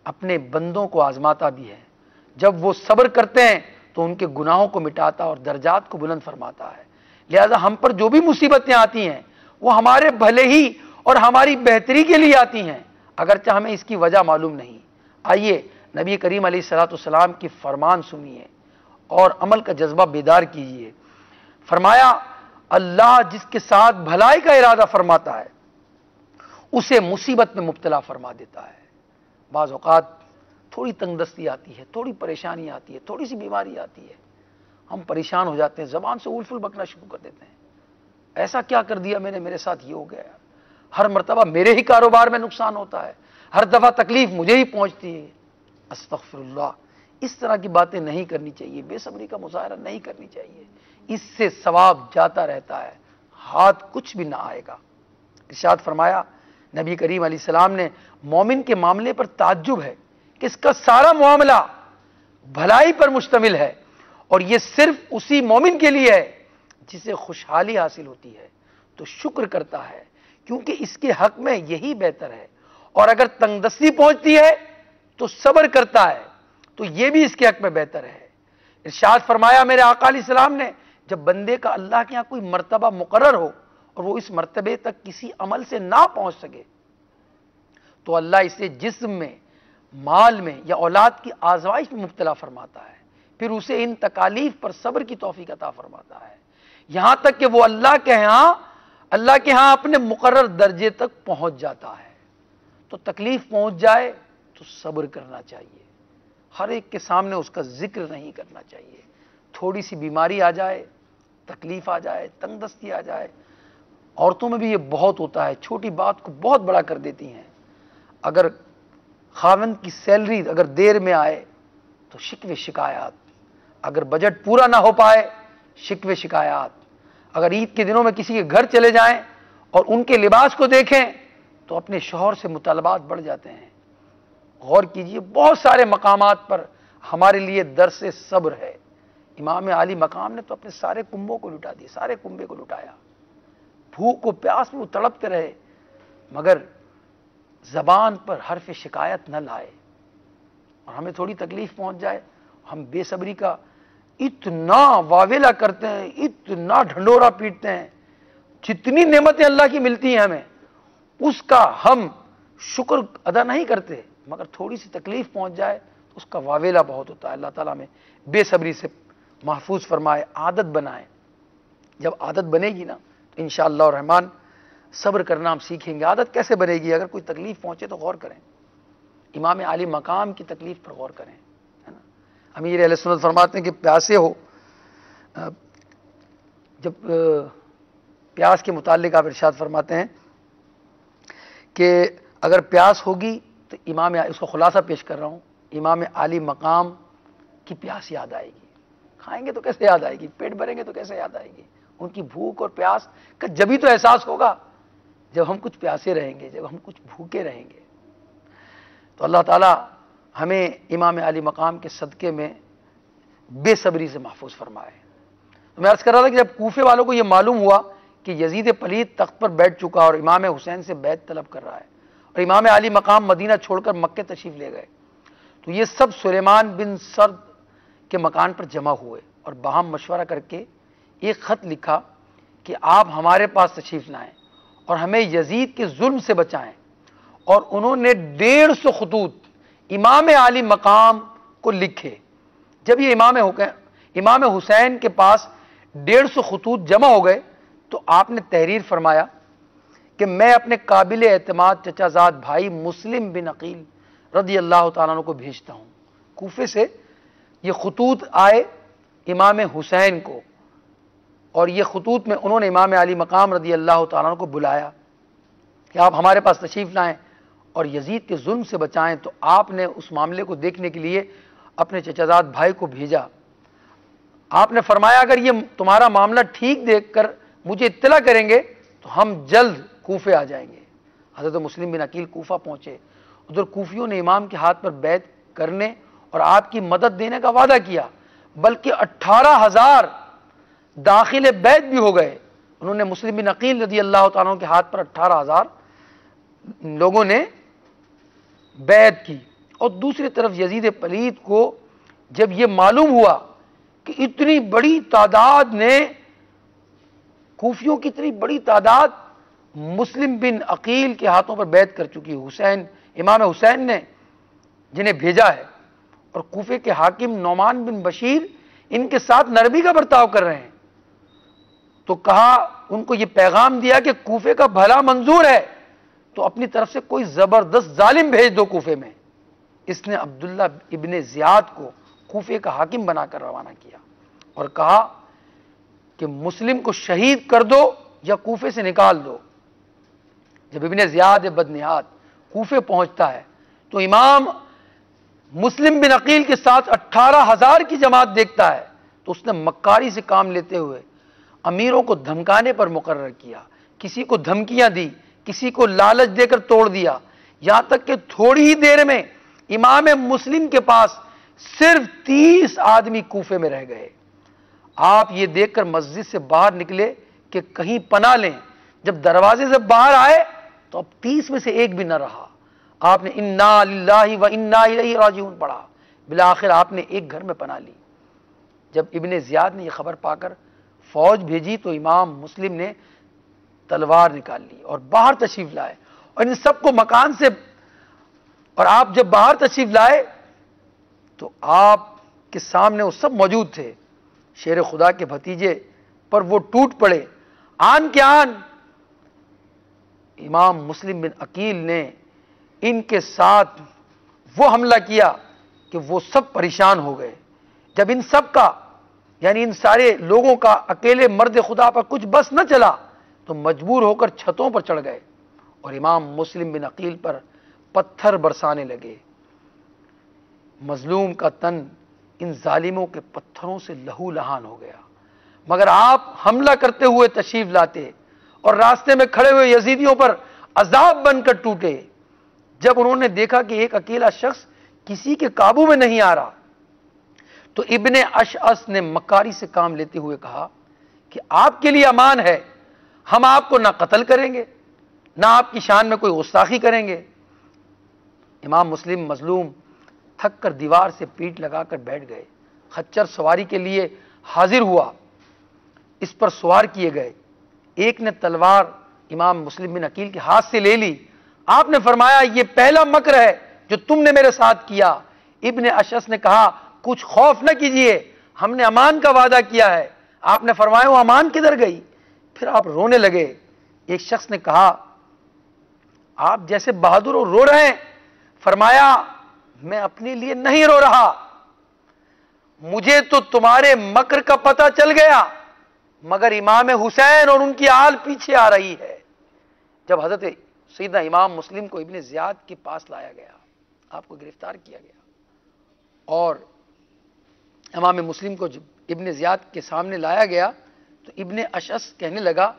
اپنے بندوں کو آزماتا بھی ہے، جب وہ صبر کرتے ہیں تو ان کے گناہوں کو مٹاتا اور درجات کو بلند فرماتا ہے۔ لہذا ہم پر جو بھی مصیبتیں آتی ہیں وہ ہمارے بھلے ہی اور ہماری بہتری کے لیے آتی ہیں، اگرچہ ہمیں اس کی وجہ معلوم نہیں۔ آئیے نبی کریم علیہ الصلوۃ والسلام کی فرمان سنیے اور عمل کا جذبہ بیدار کیجیے۔ فرمایا اللہ جس کے ساتھ بھلائی کا ارادہ فرماتا ہے اسے مصیبت میں مبتلا فرما دیتا ہے۔ بعض اوقات تھوڑی تنگ دستی آتی ہے، تھوڑی پریشانی آتی ہے، تھوڑی سی بیماری آتی ہے، ہم پریشان ہو جاتے ہیں، زبان سے اول فل بکنا شروع کر دیتے ہیں، ایسا کیا کر دیا میں نے، میرے ساتھ یہ ہو گیا، ہر مرتبہ میرے ہی کاروبار میں نقصان ہوتا ہے، ہر دفعہ تکلیف مجھے ہی پہنچتی ہے۔ استغفر اللہ، اس طرح کی باتیں نہیں کرنی چاہیے، بے صبری کا مظاہرہ نہیں کرنی چاہیے، اس سے ثواب جاتا رہتا ہے، ہاتھ کچھ بھی نہ آئے گا۔ ارشاد فرمایا نبی کریم علیہ السلام نے مومن کے معاملے پر تعجب ہے کہ اس کا سارا معاملہ بھلائی پر مشتمل ہے اور یہ صرف اسی مومن کے لیے ہے جسے خوشحالی حاصل ہوتی ہے تو شکر کرتا ہے کیونکہ اس کے حق میں یہی بہتر ہے، اور اگر تنگ دستی پہنچتی ہے تو صبر کرتا ہے تو یہ بھی اس کے حق میں بہتر ہے۔ ارشاد فرمایا میرے آقا علیہ السلام نے جب بندے کا اللہ کے ہاں کوئی مرتبہ مقرر ہو اور وہ اس مرتبے تک کسی عمل سے نہ پہنچ سکے تو اللہ اسے جسم میں، مال میں یا اولاد کی آزمائش میں مبتلا فرماتا ہے، پھر اسے ان تکالیف پر صبر کی توفیق عطا فرماتا ہے یہاں تک کہ وہ اللہ کے ہاں اپنے مقرر درجے تک پہنچ جاتا ہے۔ تو تکلیف پہنچ جائے تو صبر کرنا چاہیے، ہر ایک کے سامنے اس کا ذکر نہیں کرنا چاہیے۔ تھوڑی سی بیماری آ جائے، تکلیف آ جائے، تنگ دستی آ جائے، عورتوں میں بھی یہ بہت ہوتا ہے، چھوٹی بات کو بہت بڑا کر دیتی ہیں۔ اگر خاوند کی سیلری اگر دیر میں آئے تو شکوے شکایات، اگر بجٹ پورا نہ ہو پائے شکوے شکایات، اگر عید کے دنوں میں کسی کے گھر چلے جائیں اور ان کے لباس کو دیکھیں تو اپنے شوہر سے مطالبات بڑھ جاتے ہیں۔ غور کیجئے بہت سارے مقامات پر ہمارے لیے درس صبر ہے۔ امام عالی مقام نے تو اپنے سارے کنبوں کو لٹا دیے، سارے کنبے کو لٹایا، بھوک و پیاس میں وہ تڑپتے رہے مگر زبان پر حرف شکایت نہ لائے۔ اور ہمیں تھوڑی تکلیف پہنچ جائے ہم بے صبری کا اتنا واویلا کرتے ہیں، اتنا ڈھنڈورا پیٹتے ہیں، جتنی نعمتیں اللہ کی ملتی ہیں ہمیں اس کا ہم شکر ادا نہیں کرتے، مگر تھوڑی سی تکلیف پہنچ جائے تو اس کا واویلا بہت ہوتا ہے۔ اللہ تعالیٰ میں بے صبری سے محفوظ فرمائے، عادت بنائے۔ جب عادت بنے گی نا تو انشاءاللہ الرحمن صبر کرنا ہم سیکھیں گے۔ عادت کیسے بنے گی؟ اگر کوئی تکلیف پہنچے تو غور کریں، امام عالی مقام کی تکلیف پر غور کریں، ہے نا۔ امیر اہل سنت فرماتے ہیں کہ پیاسے ہو، جب پیاس کے متعلق آپ ارشاد فرماتے ہیں کہ اگر پیاس ہوگی تو اس کو خلاصہ پیش کر رہا ہوں، امام عالی مقام کی پیاس یاد آئے گی۔ کھائیں گے تو کیسے یاد آئے گی؟ پیٹ بھریں گے تو کیسے یاد آئے گی؟ ان کی بھوک اور پیاس کا جبھی تو احساس ہوگا جب ہم کچھ پیاسے رہیں گے، جب ہم کچھ بھوکے رہیں گے۔ تو اللہ تعالی ہمیں امام عالی مقام کے صدقے میں بے صبری سے محفوظ فرمائے۔ تو میں عرض کر رہا تھا کہ جب کوفے والوں کو یہ معلوم ہوا کہ یزید پلید تخت پر بیٹھ چکا اور امام حسین سے بیعت طلب کر رہا ہے اور امام علی مقام مدینہ چھوڑ کر مکہ تشریف لے گئے، تو یہ سب سلیمان بن سرد کے مکان پر جمع ہوئے اور باہم مشورہ کر کے ایک خط لکھا کہ آپ ہمارے پاس تشریف لائیں اور ہمیں یزید کے ظلم سے بچائیں، اور انہوں نے 150 خطوط امام علی مقام کو لکھے۔ جب یہ امام حسین کے پاس 150 خطوط جمع ہو گئے تو آپ نے تحریر فرمایا کہ میں اپنے قابل اعتماد چچا زاد بھائی مسلم بن عقیل رضی اللہ تعالیٰ عنہ کو بھیجتا ہوں۔ کوفے سے یہ خطوط آئے امام حسین کو، اور یہ خطوط میں انہوں نے امام علی مقام رضی اللہ تعالیٰ عنہ کو بلایا کہ آپ ہمارے پاس تشریف لائیں اور یزید کے ظلم سے بچائیں۔ تو آپ نے اس معاملے کو دیکھنے کے لیے اپنے چچا زاد بھائی کو بھیجا۔ آپ نے فرمایا اگر یہ تمہارا معاملہ ٹھیک دیکھ کر مجھے اطلاع کریں گے تو ہم جلد کوفے آ جائیں گے۔ حضرت مسلم بن عقیل کوفہ پہنچے ادھر کوفیوں نے امام کے ہاتھ پر بیعت کرنے اور آپ کی مدد دینے کا وعدہ کیا، بلکہ 18,000 داخل بیعت بھی ہو گئے۔ انہوں نے مسلم بن عقیل رضی اللہ تعالیٰ عنہ کے ہاتھ پر 18,000 لوگوں نے بیعت کی۔ اور دوسری طرف یزید پلید کو جب یہ معلوم ہوا کہ اتنی بڑی تعداد نے، کوفیوں کی اتنی بڑی تعداد مسلم بن عقیل کے ہاتھوں پر بیعت کر چکی، حسین، امام حسین نے جنہیں بھیجا ہے، اور کوفے کے حاکم نعمان بن بشیر ان کے ساتھ نرمی کا برتاؤ کر رہے ہیں، تو کہا، ان کو یہ پیغام دیا کہ کوفے کا بھلا منظور ہے تو اپنی طرف سے کوئی زبردست ظالم بھیج دو کوفے میں۔ اس نے عبداللہ ابن زیاد کو کوفے کا حاکم بنا کر روانہ کیا اور کہا کہ مسلم کو شہید کر دو یا کوفے سے نکال دو۔ جب ابن زیاد بدنہاد کوفے پہنچتا ہے تو امام مسلم بن عقیل کے ساتھ 18,000 کی جماعت دیکھتا ہے، تو اس نے مکاری سے کام لیتے ہوئے امیروں کو دھمکانے پر مقرر کیا، کسی کو دھمکیاں دی، کسی کو لالچ دے کر توڑ دیا، یہاں تک کہ تھوڑی ہی دیر میں امام مسلم کے پاس صرف 30 آدمی کوفے میں رہ گئے۔ آپ یہ دیکھ کر مسجد سے باہر نکلے کہ کہیں پناہ لیں، جب دروازے سے باہر آئے تو اب 30 میں سے ایک بھی نہ رہا۔ آپ نے انا للہ و انا الیہ راجعون پڑھا، بالآخر آپ نے ایک گھر میں پناہ لی۔ جب ابن زیاد نے یہ خبر پا کر فوج بھیجی تو امام مسلم نے تلوار نکال لی اور باہر تشریف لائے، اور ان سب کو مکان سے، اور آپ جب باہر تشریف لائے تو آپ کے سامنے وہ سب موجود تھے، شیر خدا کے بھتیجے پر وہ ٹوٹ پڑے۔ آن کے آن امام مسلم بن عقیل نے ان کے ساتھ وہ حملہ کیا کہ وہ سب پریشان ہو گئے۔ جب ان سب کا، یعنی ان سارے لوگوں کا اکیلے مرد خدا پر کچھ بس نہ چلا تو مجبور ہو کر چھتوں پر چڑھ گئے اور امام مسلم بن عقیل پر پتھر برسانے لگے۔ مظلوم کا تن ان ظالموں کے پتھروں سے لہو لہان ہو گیا، مگر آپ حملہ کرتے ہوئے تشریف لاتے اور راستے میں کھڑے ہوئے یزیدیوں پر عذاب بن کر ٹوٹے۔ جب انہوں نے دیکھا کہ ایک اکیلا شخص کسی کے قابو میں نہیں آ رہا تو ابن اشعث نے مکاری سے کام لیتے ہوئے کہا کہ آپ کے لیے امان ہے، ہم آپ کو نہ قتل کریں گے نہ آپ کی شان میں کوئی گستاخی کریں گے۔ امام مسلم مظلوم تھک کر دیوار سے پیٹھ لگا کر بیٹھ گئے۔ خچر سواری کے لیے حاضر ہوا، اس پر سوار کیے گئے۔ ایک نے تلوار امام مسلم بن عقیل کے ہاتھ سے لے لی۔ آپ نے فرمایا، یہ پہلا مکر ہے جو تم نے میرے ساتھ کیا۔ ابن اشعث نے کہا، کچھ خوف نہ کیجئے، ہم نے امان کا وعدہ کیا ہے۔ آپ نے فرمایا، وہ امان کدھر گئی؟ پھر آپ رونے لگے۔ ایک شخص نے کہا، آپ جیسے بہادر ہو، رو رہے ہیں۔ فرمایا، میں اپنے لیے نہیں رو رہا، مجھے تو تمہارے مکر کا پتہ چل گیا، مگر امام حسین اور ان کی آل پیچھے آ رہی ہے۔ جب حضرت سیدنا امام مسلم کو ابن زیاد کے پاس لایا گیا، آپ کو گرفتار کیا گیا، اور امام مسلم کو جب ابن زیاد کے سامنے لایا گیا تو ابن اشعث کہنے لگا،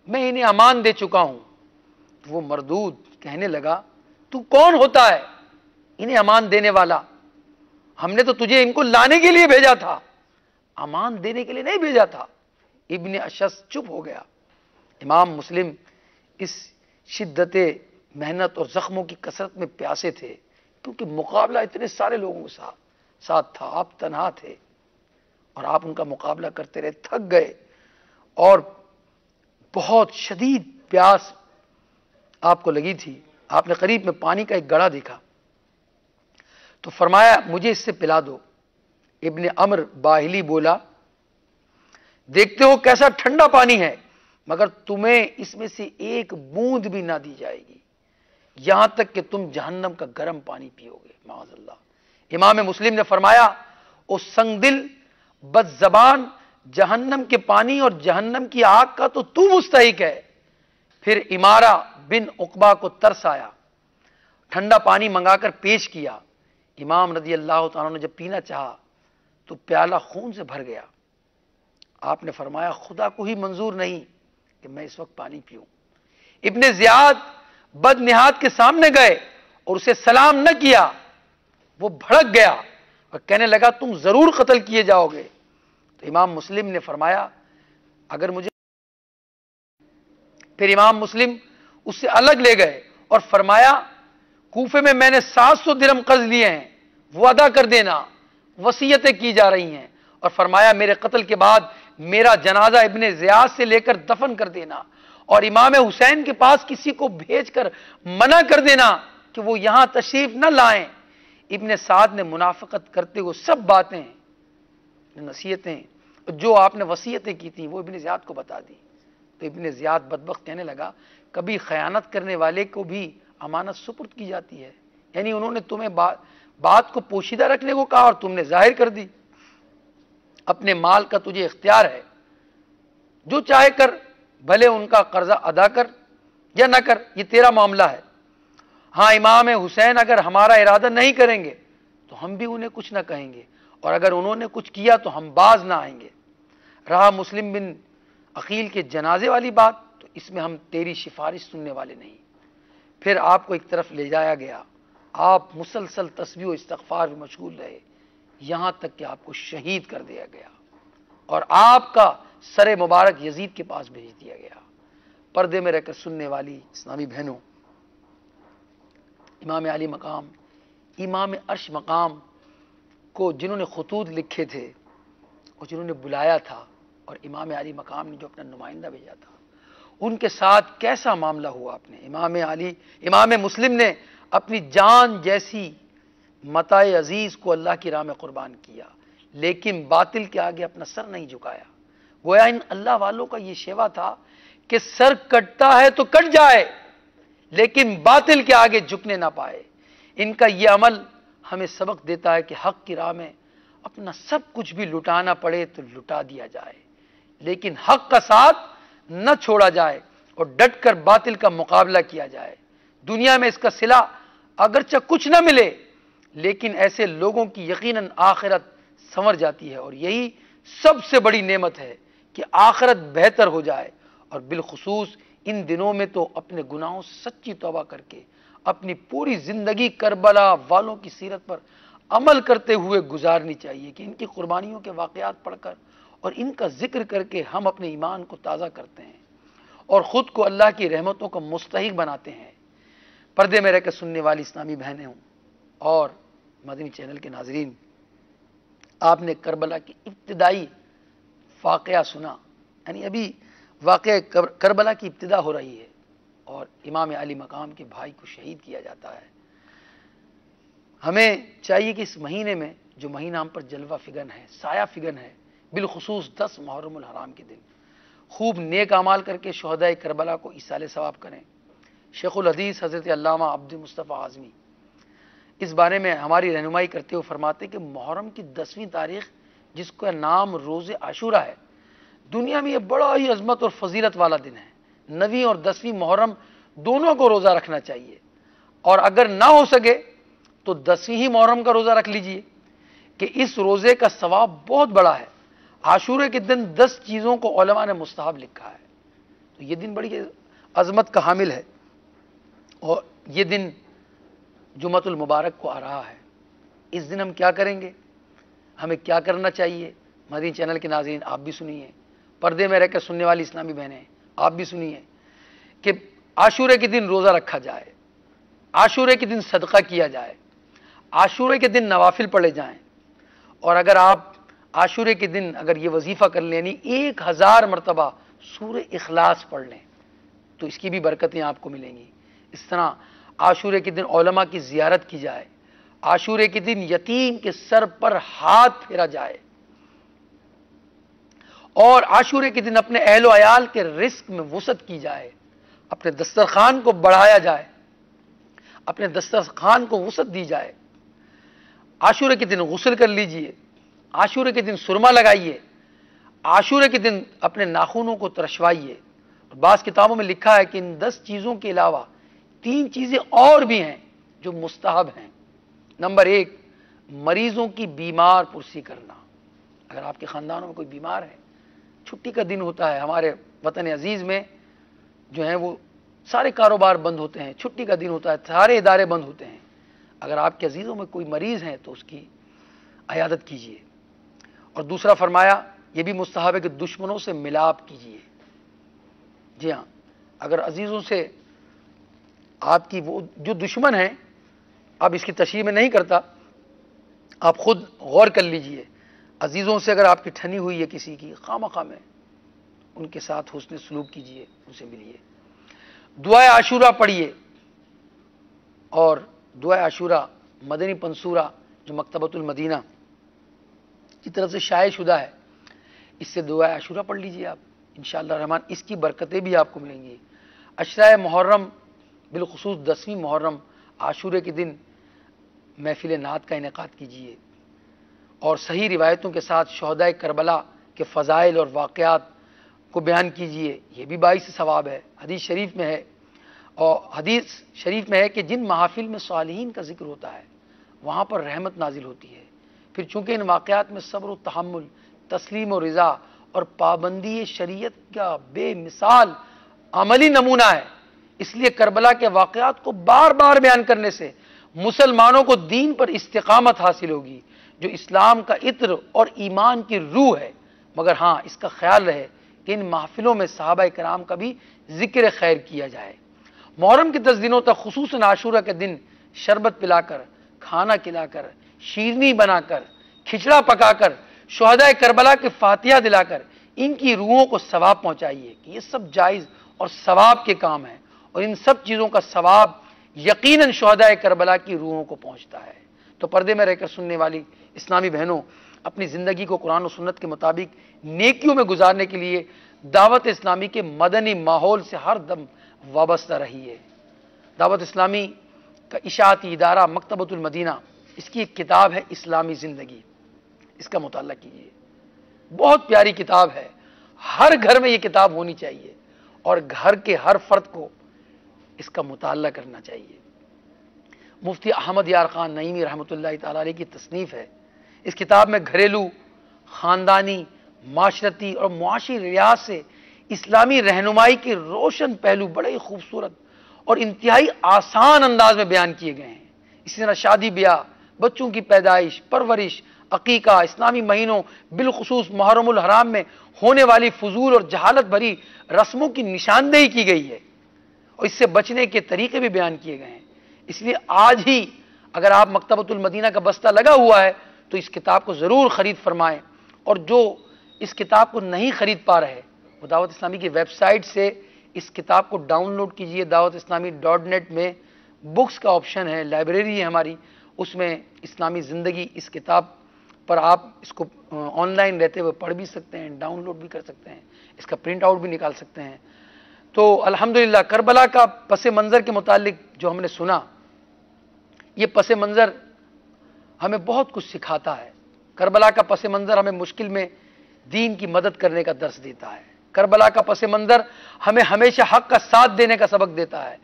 میں انہیں امان دے چکا ہوں۔ تو وہ مردود کہنے لگا، تو کون ہوتا ہے انہیں امان دینے والا؟ ہم نے تو تجھے ان کو لانے کے لیے بھیجا تھا، امان دینے کے لیے نہیں بھیجا تھا۔ ابن اشعث چپ ہو گیا۔ امام مسلم اس شدت محنت اور زخموں کی کثرت میں پیاسے تھے، کیونکہ مقابلہ اتنے سارے لوگوں کے ساتھ تھا، آپ تنہا تھے اور آپ ان کا مقابلہ کرتے رہے، تھک گئے اور بہت شدید پیاس آپ کو لگی تھی۔ آپ نے قریب میں پانی کا ایک گڑھا دیکھا تو فرمایا، مجھے اس سے پلا دو۔ ابن عمر باہلی بولا، دیکھتے ہو کیسا ٹھنڈا پانی ہے، مگر تمہیں اس میں سے ایک بوند بھی نہ دی جائے گی، یہاں تک کہ تم جہنم کا گرم پانی پیو گے، معاذ اللہ۔ امام مسلم نے فرمایا، او سنگ دل بد زبان، جہنم کے پانی اور جہنم کی آگ کا تو مستحق ہے۔ پھر امارہ بن عقبہ کو ترس آیا، ٹھنڈا پانی منگا کر پیش کیا۔ امام رضی اللہ تعالیٰ نے جب پینا چاہا تو پیالہ خون سے بھر گیا۔ آپ نے فرمایا، خدا کو ہی منظور نہیں کہ میں اس وقت پانی پیوں۔ ابن زیاد بد نہاد کے سامنے گئے، اور اسے سلام نہ کیا، وہ بھڑک گیا اور کہنے لگا تم ضرور قتل کیے جاؤ گے۔ تو امام مسلم نے فرمایا اگر مجھے، پھر امام مسلم اس سے الگ لے گئے اور فرمایا کوفے میں نے 700 درہم قرض لیے ہیں، وہ ادا کر دینا، وصیتیں کی جا رہی ہیں، اور فرمایا میرے قتل کے بعد میرا جنازہ ابن زیاد سے لے کر دفن کر دینا، اور امام حسین کے پاس کسی کو بھیج کر منع کر دینا کہ وہ یہاں تشریف نہ لائیں۔ ابن سعد نے منافقت کرتے ہوئے سب باتیں، نصیحتیں جو آپ نے وصیتیں کی تھیں وہ ابن زیاد کو بتا دی۔ تو ابن زیاد بدبخت کہنے لگا کبھی خیانت کرنے والے کو بھی امانت سپرد کی جاتی ہے، یعنی انہوں نے تمہیں بات کو پوشیدہ رکھنے کو کہا اور تم نے ظاہر کر دی۔ اپنے مال کا تجھے اختیار ہے، جو چاہے کر، بھلے ان کا قرضہ ادا کر یا نہ کر، یہ تیرا معاملہ ہے۔ ہاں امام حسین اگر ہمارا ارادہ نہیں کریں گے تو ہم بھی انہیں کچھ نہ کہیں گے، اور اگر انہوں نے کچھ کیا تو ہم باز نہ آئیں گے۔ رہا مسلم بن عقیل کے جنازے والی بات، تو اس میں ہم تیری سفارش سننے والے نہیں۔ پھر آپ کو ایک طرف لے جایا گیا، آپ مسلسل تسبیح و استغفار میں مشغول رہے، یہاں تک کہ آپ کو شہید کر دیا گیا اور آپ کا سر مبارک یزید کے پاس بھیج دیا گیا۔ پردے میں رہ کر سننے والی اسلامی بہنوں، امام علی مقام، امام عرش مقام کو جنہوں نے خطوط لکھے تھے اور جنہوں نے بلایا تھا، اور امام علی مقام نے جو اپنا نمائندہ بھیجا تھا، ان کے ساتھ کیسا معاملہ ہوا آپ نے؟ امام مسلم نے اپنی جان جیسی متاع عزیز کو اللہ کی راہ میں قربان کیا، لیکن باطل کے آگے اپنا سر نہیں جھکایا۔ گویا ان اللہ والوں کا یہ شیوا تھا کہ سر کٹتا ہے تو کٹ جائے لیکن باطل کے آگے جھکنے نہ پائے۔ ان کا یہ عمل ہمیں سبق دیتا ہے کہ حق کی راہ میں اپنا سب کچھ بھی لٹانا پڑے تو لٹا دیا جائے، لیکن حق کا ساتھ نہ چھوڑا جائے اور ڈٹ کر باطل کا مقابلہ کیا جائے۔ دنیا میں اس کا صلہ اگرچہ کچھ نہ ملے، لیکن ایسے لوگوں کی یقیناً آخرت سنور جاتی ہے، اور یہی سب سے بڑی نعمت ہے کہ آخرت بہتر ہو جائے۔ اور بالخصوص ان دنوں میں تو اپنے گناہوں سے سچی توبہ کر کے اپنی پوری زندگی کربلا والوں کی سیرت پر عمل کرتے ہوئے گزارنی چاہیے کہ ان کی قربانیوں کے واقعات پڑھ کر اور ان کا ذکر کر کے ہم اپنے ایمان کو تازہ کرتے ہیں اور خود کو اللہ کی رحمتوں کا مستحق بناتے ہیں۔ پردے میں رہ کر سننے والی اسلامی بہنیں ہوں اور مدنی چینل کے ناظرین، آپ نے کربلا کی ابتدائی واقعہ سنا، یعنی ابھی واقعہ کربلا کی ابتدا ہو رہی ہے اور امام علی مقام کے بھائی کو شہید کیا جاتا ہے۔ ہمیں چاہیے کہ اس مہینے میں جو مہینہ ہم پر جلوہ فگن ہے، سایہ فگن ہے، بالخصوص 10 محرم الحرام کے دن خوب نیک اعمال کر کے شہدائے کربلا کو ایصال ثواب کریں۔ شیخ الحدیث حضرت علامہ عبد المصطفیٰ اعظمی اس بارے میں ہماری رہنمائی کرتے ہوئے فرماتے کہ محرم کی 10ویں تاریخ جس کا نام روز عاشورہ ہے، دنیا میں یہ بڑا ہی عظمت اور فضیلت والا دن ہے۔ 9ویں اور 10ویں محرم دونوں کو روزہ رکھنا چاہیے، اور اگر نہ ہو سکے تو 10ویں ہی محرم کا روزہ رکھ لیجئے کہ اس روزے کا ثواب بہت بڑا ہے۔ عاشورے کے دن 10 چیزوں کو علماء نے مستحب لکھا ہے، تو یہ دن بڑی عظمت کا حامل ہے، اور یہ دن جمعۃ المبارک کو آ رہا ہے۔ اس دن ہم کیا کریں گے، ہمیں کیا کرنا چاہیے؟ مدنی چینل کے ناظرین آپ بھی سنیے، پردے میں رہ کر سننے والی اسلامی بہنیں آپ بھی سنیے کہ عاشورے کے دن روزہ رکھا جائے، عاشورے کے دن صدقہ کیا جائے، عاشورے کے دن نوافل پڑھے جائیں، اور اگر آپ عاشورے کے دن اگر یہ وظیفہ کر لیں، یعنی 1000 مرتبہ سورہ اخلاص پڑھ لیں تو اس کی بھی برکتیں آپ کو ملیں گی۔ اس طرح عاشورے کے دن علماء کی زیارت کی جائے، عاشورے کے دن یتیم کے سر پر ہاتھ پھیرا جائے، اور عاشورے کے دن اپنے اہل و عیال کے رزق میں وسعت کی جائے، اپنے دسترخوان کو بڑھایا جائے، اپنے دسترخوان کو وسعت دی جائے۔ عاشورے کے دن غسل کر لیجئے، عاشورے کے دن سرما لگائیے، عاشورے کے دن اپنے ناخنوں کو ترشوائیے۔ بعض کتابوں میں لکھا ہے کہ ان 10 چیزوں کے علاوہ 3 چیزیں اور بھی ہیں جو مستحب ہیں۔ نمبر 1، مریضوں کی بیمار پرسی کرنا۔ اگر آپ کے خاندانوں میں کوئی بیمار ہے، چھٹی کا دن ہوتا ہے، ہمارے وطن عزیز میں جو ہیں وہ سارے کاروبار بند ہوتے ہیں، چھٹی کا دن ہوتا ہے، سارے ادارے بند ہوتے ہیں۔ اگر آپ کے عزیزوں میں کوئی مریض ہیں تو اس کی عیادت کیجیے۔ اور دوسرا فرمایا یہ بھی مستحب ہے کہ دشمنوں سے ملاپ کیجیے۔ جی ہاں، اگر عزیزوں سے آپ کی وہ جو دشمن ہیں، اب اس کی تشریح میں نہیں کرتا، آپ خود غور کر لیجئے، عزیزوں سے اگر آپ کی ٹھنی ہوئی ہے کسی کی، خواہ میں ان کے ساتھ حسن سلوک کیجئے، ان سے ملیے۔ دعائے عاشورہ پڑھیے، اور دعائے عاشورہ مدنی پنصورہ جو مکتبۃ المدینہ کی طرف سے شائع شدہ ہے، اس سے دعائے عاشورہ پڑھ لیجئے آپ، انشاءاللہ الرحمن اس کی برکتیں بھی آپ کو ملیں گی۔ عشرہ محرم، بالخصوص 10ویں محرم عاشورے کے دن محفل نعت کا انعقاد کیجیے، اور صحیح روایتوں کے ساتھ شہدائے کربلا کے فضائل اور واقعات کو بیان کیجیے، یہ بھی باعث ثواب ہے۔ حدیث شریف میں ہے، اور حدیث شریف میں ہے کہ جن محافل میں صالحین کا ذکر ہوتا ہے وہاں پر رحمت نازل ہوتی ہے۔ پھر چونکہ ان واقعات میں صبر و تحمل، تسلیم و رضا اور پابندی شریعت کا بے مثال عملی نمونہ ہے، اس لیے کربلا کے واقعات کو بار بار بیان کرنے سے مسلمانوں کو دین پر استقامت حاصل ہوگی، جو اسلام کا عطر اور ایمان کی روح ہے۔ مگر ہاں، اس کا خیال رہے کہ ان محفلوں میں صحابہ کرام کا بھی ذکر خیر کیا جائے۔ محرم کے 10 دنوں تک، خصوصاً عاشورہ کے دن، شربت پلا کر، کھانا کھلا کر، شیرنی بنا کر، کھچڑا پکا کر، شہدائے کربلا کے فاتحہ دلا کر ان کی روحوں کو ثواب پہنچائیے، کہ یہ سب جائز اور ثواب کے کام ہیں، اور ان سب چیزوں کا ثواب یقیناً شہدائے کربلا کی روحوں کو پہنچتا ہے۔ تو پردے میں رہ کر سننے والی اسلامی بہنوں، اپنی زندگی کو قرآن و سنت کے مطابق نیکیوں میں گزارنے کے لیے دعوت اسلامی کے مدنی ماحول سے ہر دم وابستہ رہیے۔ دعوت اسلامی کا اشاعتی ادارہ مکتبۃ المدینہ، اس کی ایک کتاب ہے اسلامی زندگی، اس کا مطالعہ کیجیے، بہت پیاری کتاب ہے، ہر گھر میں یہ کتاب ہونی چاہیے، اور گھر کے ہر فرد کو اس کا مطالعہ کرنا چاہیے۔ مفتی احمد یار خان نعیمی رحمۃ اللہ تعالی علیہ کی تصنیف ہے۔ اس کتاب میں گھریلو، خاندانی، معاشرتی اور معاشی ریاض سے اسلامی رہنمائی کے روشن پہلو بڑے خوبصورت اور انتہائی آسان انداز میں بیان کیے گئے ہیں۔ اسی طرح شادی بیاہ، بچوں کی پیدائش، پرورش، عقیقہ، اسلامی مہینوں، بالخصوص محرم الحرام میں ہونے والی فضول اور جہالت بھری رسموں کی نشاندہی کی گئی ہے، اور اس سے بچنے کے طریقے بھی بیان کیے گئے ہیں۔ اس لیے آج ہی اگر آپ مکتبۃ المدینہ کا بستہ لگا ہوا ہے تو اس کتاب کو ضرور خرید فرمائیں، اور جو اس کتاب کو نہیں خرید پا رہے وہ دعوت اسلامی کی ویب سائٹ سے اس کتاب کو ڈاؤن لوڈ کیجئے۔ دعوت اسلامی .net میں بکس کا آپشن ہے، لائبریری ہے ہماری، اس میں اسلامی زندگی اس کتاب پر آپ اس کو آن لائن رہتے ہوئے پڑھ بھی سکتے ہیں، ڈاؤن لوڈ بھی کر سکتے ہیں، اس کا پرنٹ آؤٹ بھی نکال سکتے ہیں۔ تو الحمدللہ کربلا کا پس منظر کے متعلق جو ہم نے سنا، یہ پس منظر ہمیں بہت کچھ سکھاتا ہے۔ کربلا کا پس منظر ہمیں مشکل میں دین کی مدد کرنے کا درس دیتا ہے۔ کربلا کا پس منظر ہمیں ہمیشہ حق کا ساتھ دینے کا سبق دیتا ہے۔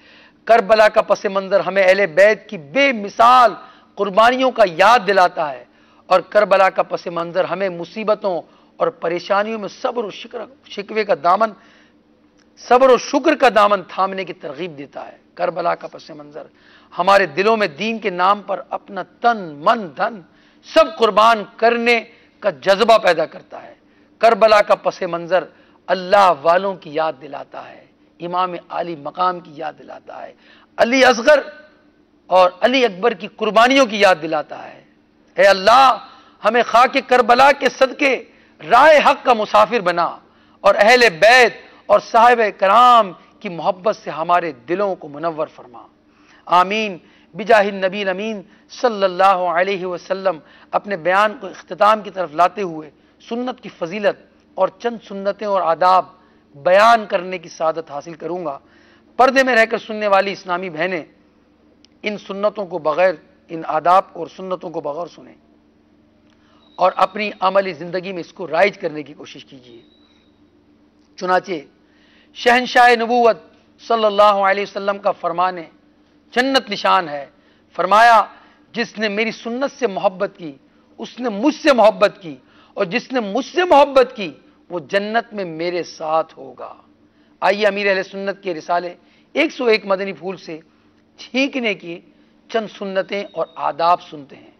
کربلا کا پس منظر ہمیں اہل بیت کی بے مثال قربانیوں کا یاد دلاتا ہے، اور کربلا کا پس منظر ہمیں مصیبتوں اور پریشانیوں میں صبر و شکر کا دامن تھامنے کی ترغیب دیتا ہے۔ کربلا کا پس منظر ہمارے دلوں میں دین کے نام پر اپنا تن، من، دھن سب قربان کرنے کا جذبہ پیدا کرتا ہے۔ کربلا کا پس منظر اللہ والوں کی یاد دلاتا ہے، امام عالی مقام کی یاد دلاتا ہے، علی اصغر اور علی اکبر کی قربانیوں کی یاد دلاتا ہے۔ اے اللہ، ہمیں خاک کربلا کے صدقے راہ حق کا مسافر بنا، اور اہل بیت اور صحابہ کرام کی محبت سے ہمارے دلوں کو منور فرما۔ آمین بجاہ النبی الامین صلی اللہ علیہ وسلم۔ اپنے بیان کو اختتام کی طرف لاتے ہوئے سنت کی فضیلت اور چند سنتیں اور آداب بیان کرنے کی سعادت حاصل کروں گا۔ پردے میں رہ کر سننے والی اسلامی بہنیں ان سنتوں کو بغیر، ان آداب اور سنتوں کو بغیر سنیں، اور اپنی عملی زندگی میں اس کو رائج کرنے کی کوشش کیجیے۔ چنانچہ شہنشاہ نبوت صلی اللہ علیہ وسلم کا فرمان جنت نشان ہے، فرمایا جس نے میری سنت سے محبت کی اس نے مجھ سے محبت کی، اور جس نے مجھ سے محبت کی وہ جنت میں میرے ساتھ ہوگا۔ آئیے امیر اہل سنت کے رسالے 101 مدنی پھول سے چھینکنے کی چند سنتیں اور آداب سنتے ہیں۔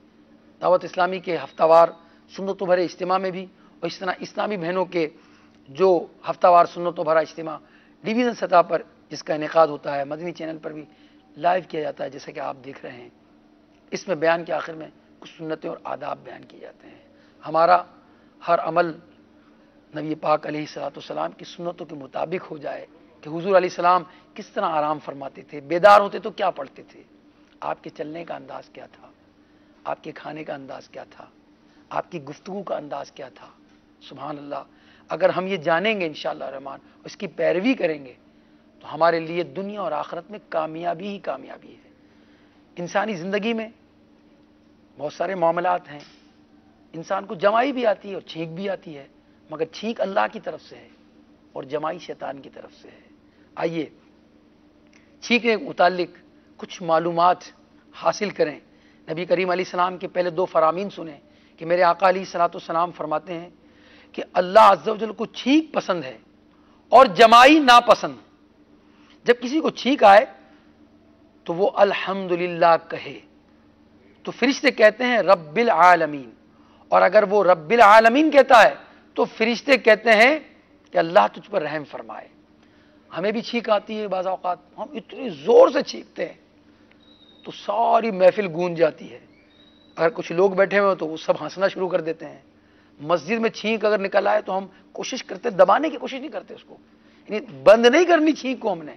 دعوت اسلامی کے ہفتہ وار سنتوں بھرے اجتماع میں بھی، اور اس طرح اسلامی بہنوں کے جو ہفتہ وار سنتوں بھرا اجتماع ڈویژن سطح پر جس کا انعقاد ہوتا ہے، مدنی چینل پر بھی لائیو کیا جاتا ہے جیسا کہ آپ دیکھ رہے ہیں، اس میں بیان کے آخر میں کچھ سنتیں اور آداب بیان کیے جاتے ہیں۔ ہمارا ہر عمل نبی پاک علیہ الصلوۃ والسلام کی سنتوں کے مطابق ہو جائے کہ حضور علیہ السلام کس طرح آرام فرماتے تھے، بیدار ہوتے تو کیا پڑھتے تھے، آپ کے چلنے کا انداز کیا تھا، آپ کے کھانے کا انداز کیا تھا، آپ کی گفتگو کا انداز کیا تھا۔ سبحان اللہ، اگر ہم یہ جانیں گے انشاءاللہ الرحمن، اس کی پیروی کریں گے تو ہمارے لیے دنیا اور آخرت میں کامیابی ہی کامیابی ہے۔ انسانی زندگی میں بہت سارے معاملات ہیں، انسان کو جمائی بھی آتی ہے اور چھینک بھی آتی ہے، مگر چھینک اللہ کی طرف سے ہے اور جمائی شیطان کی طرف سے ہے۔ آئیے چھینکنے کے متعلق کچھ معلومات حاصل کریں۔ نبی کریم علیہ السلام کے پہلے 2 فرامین سنیں کہ میرے آقا علیہ الصلوۃ والسلام فرماتے ہیں کہ اللہ عز و جل کو چھینک پسند ہے اور جمائی ناپسند۔ جب کسی کو چھینک آئے تو وہ الحمدللہ کہے تو فرشتے کہتے ہیں رب العالمین، اور اگر وہ رب العالمین کہتا ہے تو فرشتے کہتے ہیں کہ اللہ تجھ پر رحم فرمائے۔ ہمیں بھی چھینک آتی ہے بعض اوقات، ہم اتنی زور سے چھینکتے ہیں تو ساری محفل گونج جاتی ہے، اگر کچھ لوگ بیٹھے ہوئے تو وہ سب ہنسنا شروع کر دیتے ہیں۔ مسجد میں چھینک اگر نکل آئے تو ہم کوشش کرتے، دبانے کی کوشش نہیں کرتے اس کو، یعنی بند نہیں کرنی چھینک کو ہم نے،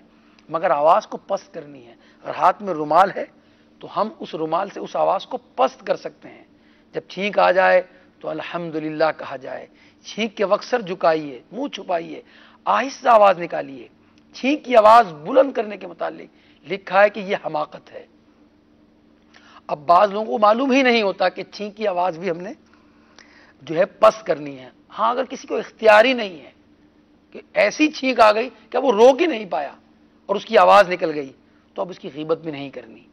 مگر آواز کو پست کرنی ہے۔ اگر ہاتھ میں رومال ہے تو ہم اس رومال سے اس آواز کو پست کر سکتے ہیں۔ جب چھینک آ جائے تو الحمدللہ کہا جائے۔ چھینک کے وقت سر جھکائیے، منہ چھپائیے، آہستہ آواز نکالیے۔ چھینک کی آواز بلند کرنے کے متعلق لکھا ہے کہ یہ حماقت ہے۔ اب بعض لوگوں کو معلوم ہی نہیں ہوتا کہ چھینک کی آواز بھی ہم نے جو ہے پست کرنی ہے۔ ہاں، اگر کسی کو اختیاری نہیں ہے کہ ایسی چھینک آ گئی کہ وہ روک ہی نہیں پایا اور اس کی آواز نکل گئی تو اب اس کی غیبت بھی نہیں کرنی۔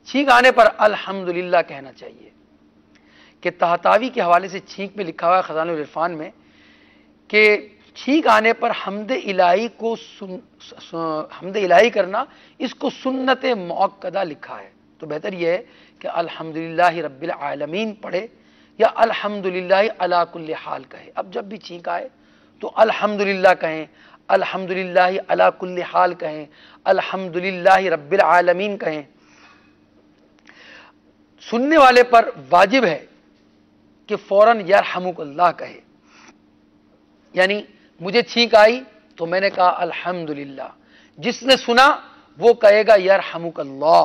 چھینک آنے پر الحمدللہ کہنا چاہیے کہ طحطاوی کے حوالے سے چھینک میں لکھا ہوا ہے خزانہ العرفان میں کہ چھینک آنے پر حمد الہی کرنا، اس کو سنت مؤکدہ لکھا ہے۔ تو بہتر یہ ہے کہ الحمدللہ رب العالمین پڑھے یا الحمدللہ علی کل حال کہے۔ اب جب بھی چھینک آئے تو الحمدللہ کہیں، الحمدللہ علی کل حال کہیں، الحمدللہ رب العالمین کہیں۔ سننے والے پر واجب ہے کہ فوراً یرحمک اللہ کہے، یعنی مجھے چھینک آئی تو میں نے کہا الحمدللہ، جس نے سنا وہ کہے گا یرحمک اللہ،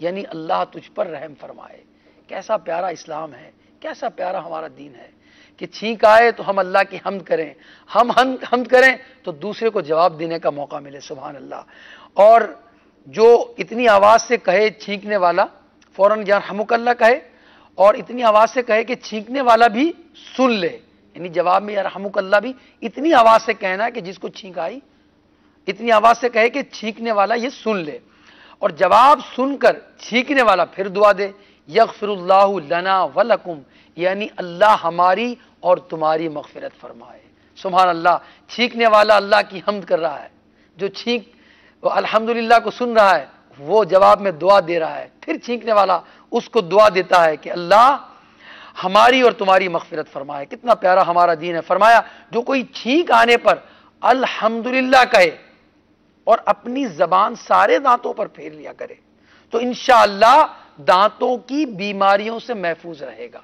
یعنی اللہ تجھ پر رحم فرمائے۔ کیسا پیارا اسلام ہے، کیسا پیارا ہمارا دین ہے کہ چھینک آئے تو ہم اللہ کی حمد کریں، ہم حمد کریں تو دوسرے کو جواب دینے کا موقع ملے۔ سبحان اللہ۔ اور جو اتنی آواز سے کہے چھینکنے والا فوراً یرحمک اللہ کہے، اور اتنی آواز سے کہے کہ چھینکنے والا بھی سن لے، یعنی جواب میں یرحمک اللہ بھی اتنی آواز سے کہنا ہے کہ جس کو چھینک آئی اتنی آواز سے کہے کہ چھینکنے والا یہ سن لے، اور جواب سن کر چھینکنے والا پھر دعا دے یغفر اللہ لنا ولکم، یعنی اللہ ہماری اور تمہاری مغفرت فرمائے۔ سبحان اللہ۔ چھینکنے والا اللہ کی حمد کر رہا ہے، جو چھینک وہ الحمدللہ کو سن رہا ہے وہ جواب میں دعا دے رہا ہے، پھر چھینکنے والا اس کو دعا دیتا ہے کہ اللہ ہماری اور تمہاری مغفرت فرمائے۔ کتنا پیارا ہمارا دین ہے۔ فرمایا جو کوئی چھینک آنے پر الحمدللہ کہے اور اپنی زبان سارے دانتوں پر پھیر لیا کرے تو انشاءاللہ دانتوں کی بیماریوں سے محفوظ رہے گا۔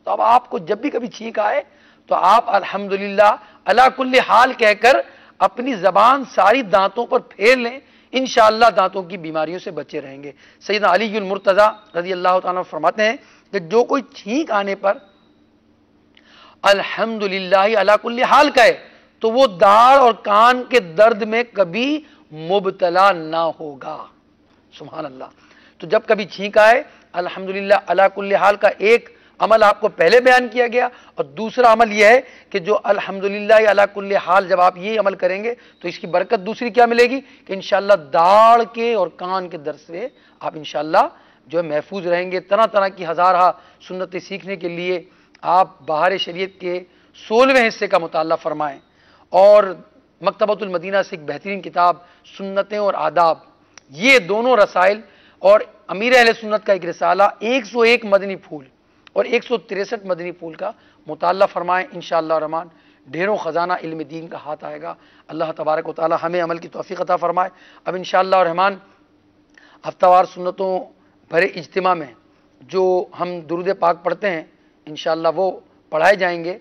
تو اب آپ کو جب بھی کبھی چھینک آئے تو آپ الحمدللہ علی کل حال کہہ کر اپنی زبان ساری دانتوں پر پھیر لیں، انشاءاللہ دانتوں کی بیماریوں سے بچے رہیں گے۔ سیدنا علی المرتضیٰ رضی اللہ تعالیٰ فرماتے ہیں کہ جو کوئی چھینک آنے پر الحمدللہ علی کل حال کہے تو وہ داڑھ اور کان کے درد میں کبھی مبتلا نہ ہوگا۔ سبحان اللہ۔ تو جب کبھی چھینک آئے الحمدللہ علی کل حال کا ایک عمل آپ کو پہلے بیان کیا گیا، اور دوسرا عمل یہ ہے کہ جو الحمدللہ علی کل حال جب آپ یہ عمل کریں گے تو اس کی برکت دوسری کیا ملے گی کہ انشاءاللہ داڑھ کے اور کان کے درد سے آپ انشاءاللہ جو ہے محفوظ رہیں گے۔ طرح طرح کی ہزارہ سنتیں سیکھنے کے لیے آپ بہار شریعت کے 16ویں حصے کا مطالعہ فرمائیں، اور مکتبۃ المدینہ سے ایک بہترین کتاب سنتیں اور آداب، یہ دونوں رسائل اور امیر اہل سنت کا ایک رسالہ 101 مدنی پھول اور 163 مدنی پھول کا مطالعہ فرمائیں، انشاءاللہ الرحمن ڈھیروں خزانہ علم دین کا ہاتھ آئے گا۔ اللہ تبارک و تعالی ہمیں عمل کی توفیق عطا فرمائے۔ اب انشاءاللہ الرحمن ہفتہ وار سنتوں بھرے اجتماع میں جو ہم درود پاک پڑھتے ہیں انشاءاللہ وہ پڑھائے جائیں گے،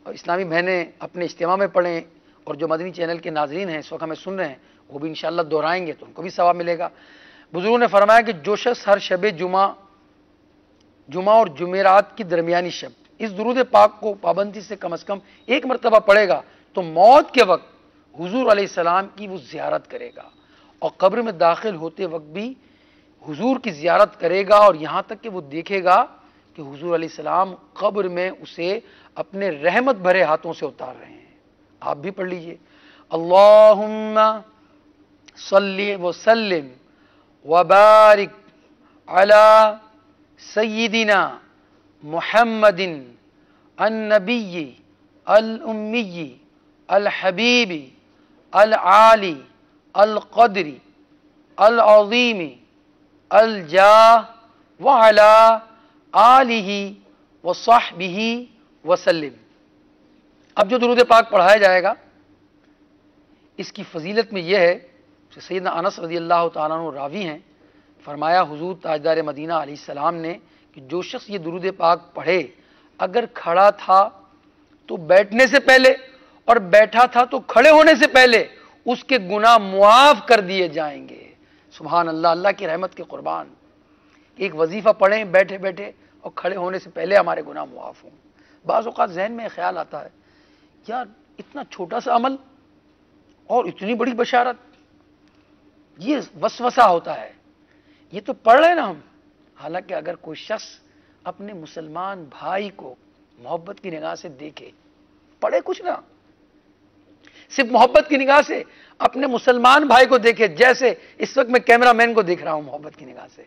اور اسلامی بہنیں اپنے اجتماع میں پڑھیں، اور جو مدنی چینل کے ناظرین ہیں اس وقت ہمیں سن رہے ہیں وہ بھی انشاءاللہ دہرائیں گے تو ان کو بھی ثواب ملے گا۔ بزرگوں نے فرمایا کہ جو شخص ہر شب جمعہ اور جمعرات کی درمیانی شب اس درود پاک کو پابندی سے کم از کم ایک مرتبہ پڑھے گا تو موت کے وقت حضور علیہ السلام کی وہ زیارت کرے گا، اور قبر میں داخل ہوتے وقت بھی حضور کی زیارت کرے گا، اور یہاں تک کہ وہ دیکھے گا کہ حضور علیہ السلام قبر میں اسے اپنے رحمت بھرے ہاتھوں سے اتار رہے ہیں۔ آپ بھی پڑھ لیجئے، اللہم صلی وسلم وبارک علی سیدنا محمد النبی الامی الحبیب العالی القدر العظیم الجاہ وعلی آلہ وصحبہ وسلم۔ اب جو درود پاک پڑھایا جائے گا اس کی فضیلت میں یہ ہے کہ سیدنا انس رضی اللہ تعالیٰ عنہ راوی ہیں، فرمایا حضور تاجدار مدینہ علیہ السلام نے کہ جو شخص یہ درود پاک پڑھے اگر کھڑا تھا تو بیٹھنے سے پہلے اور بیٹھا تھا تو کھڑے ہونے سے پہلے اس کے گناہ معاف کر دیے جائیں گے۔ سبحان اللہ، اللہ کی رحمت کے قربان، ایک وظیفہ پڑھیں بیٹھے بیٹھے اور کھڑے ہونے سے پہلے ہمارے گناہ معاف ہوں۔ بعض اوقات ذہن میں خیال آتا ہے یار اتنا چھوٹا سا عمل اور اتنی بڑی بشارت، یہ وسوسہ ہوتا ہے، یہ تو پڑھ رہے نا ہم۔ حالانکہ اگر کوئی شخص اپنے مسلمان بھائی کو محبت کی نگاہ سے دیکھے، پڑھے کچھ نہ، صرف محبت کی نگاہ سے اپنے مسلمان بھائی کو دیکھے، جیسے اس وقت میں کیمرہ مین کو دیکھ رہا ہوں محبت کی نگاہ سے۔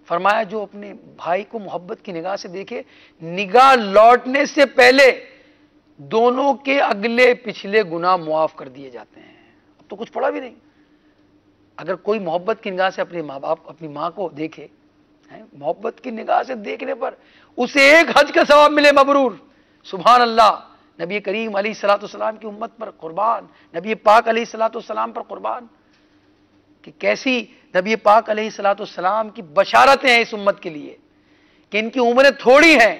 فرمایا جو اپنے بھائی کو محبت کی نگاہ سے دیکھے، نگاہ لوٹنے سے پہلے دونوں کے اگلے پچھلے گناہ معاف کر دیے جاتے ہیں۔ اب تو کچھ پڑھا بھی نہیں۔ اگر کوئی محبت کی نگاہ سے اپنے ماں باپ اپنی ماں کو دیکھے، محبت کی نگاہ سے دیکھنے پر اسے ایک حج کا ثواب ملے مبرور، سبحان اللہ۔ نبی کریم علیہ الصلوۃ والسلام کی امت پر قربان، نبی پاک علیہ الصلوۃ والسلام پر قربان کہ کیسی نبی پاک علیہ الصلوۃ والسلام کی بشارتیں ہیں اس امت کے لیے کہ ان کی عمریں تھوڑی ہیں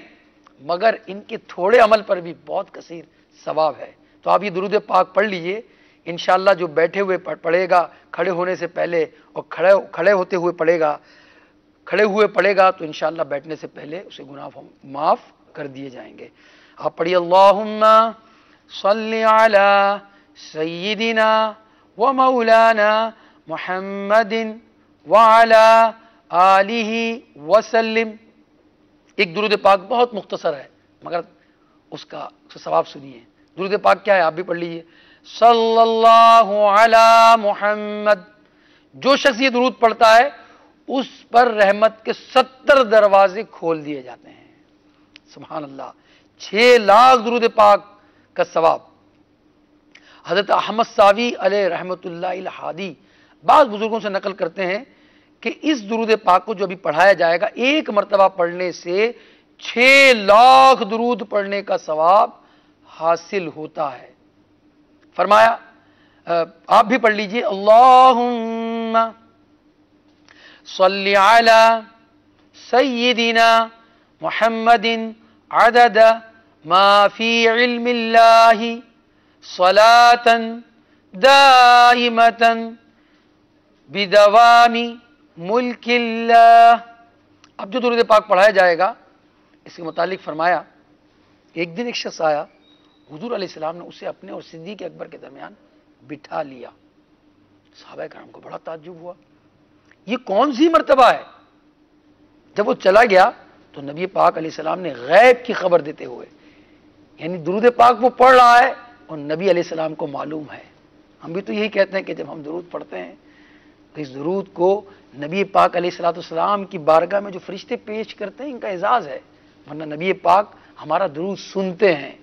مگر ان کے تھوڑے عمل پر بھی بہت کثیر ثواب ہے۔ تو آپ یہ درود پاک پڑھ لیجئے، انشاءاللہ جو بیٹھے ہوئے پڑھے گا کھڑے ہونے سے پہلے اور کھڑے ہوتے ہوئے پڑھے گا، کھڑے ہوئے پڑھے گا تو انشاءاللہ بیٹھنے سے پہلے اسے گناہ معاف کر دیے جائیں گے۔ آپ پڑھیے اللہم صلی علی سیدنا و مولانا محمد وعلی آلہ وسلم۔ ایک درود پاک بہت مختصر ہے مگر اس کا ثواب سنیے۔ درود پاک کیا ہے آپ بھی پڑھ لیجئے، صلی اللہ علی محمد۔ جو شخص یہ درود پڑھتا ہے اس پر رحمت کے 70 دروازے کھول دیے جاتے ہیں، سبحان اللہ۔ 6 لاکھ درود پاک کا ثواب۔ حضرت احمد ساوی علیہ رحمت اللہ الہادی بعض بزرگوں سے نقل کرتے ہیں کہ اس درود پاک کو جو ابھی پڑھایا جائے گا ایک مرتبہ پڑھنے سے 6 لاکھ درود پڑھنے کا ثواب حاصل ہوتا ہے۔ فرمایا آپ بھی پڑھ لیجئے، اللہم صلی علی سیدنا محمد عدد ما فی علم اللہ صلاة دائمة بدوام ملک اللہ۔ اب جو درود پاک پڑھایا جائے گا اس کے متعلق فرمایا ایک دن ایک شخص آیا، حضور علیہ السلام نے اسے اپنے اور صدیق اکبر کے درمیان بٹھا لیا۔ صحابہ کرام کو بڑا تعجب ہوا، یہ کون سی مرتبہ ہے؟ جب وہ چلا گیا تو نبی پاک علیہ السلام نے غیب کی خبر دیتے ہوئے، یعنی درود پاک وہ پڑھ رہا ہے اور نبی علیہ السلام کو معلوم ہے۔ ہم بھی تو یہی کہتے ہیں کہ جب ہم درود پڑھتے ہیں تو اس درود کو نبی پاک علیہ السلام کی بارگاہ میں جو فرشتے پیش کرتے ہیں ان کا اعزاز ہے، ورنہ نبی پاک ہمارا درود سنتے ہیں۔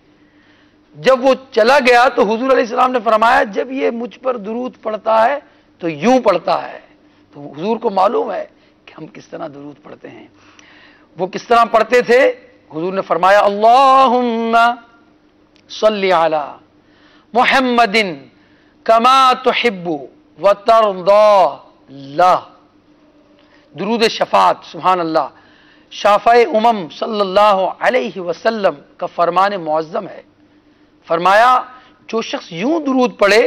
جب وہ چلا گیا تو حضور علیہ السلام نے فرمایا جب یہ مجھ پر درود پڑھتا ہے تو یوں پڑھتا ہے. تو حضور کو معلوم ہے کہ ہم کس طرح درود پڑھتے ہیں. وہ کس طرح پڑھتے تھے؟ حضور نے فرمایا اللہم صلی علی محمد کما تحب وترضى لا. درود شفاعت، سبحان اللہ، شافع امم صلی اللہ علیہ وسلم کا فرمان معظم ہے. فرمایا جو شخص یوں درود پڑھے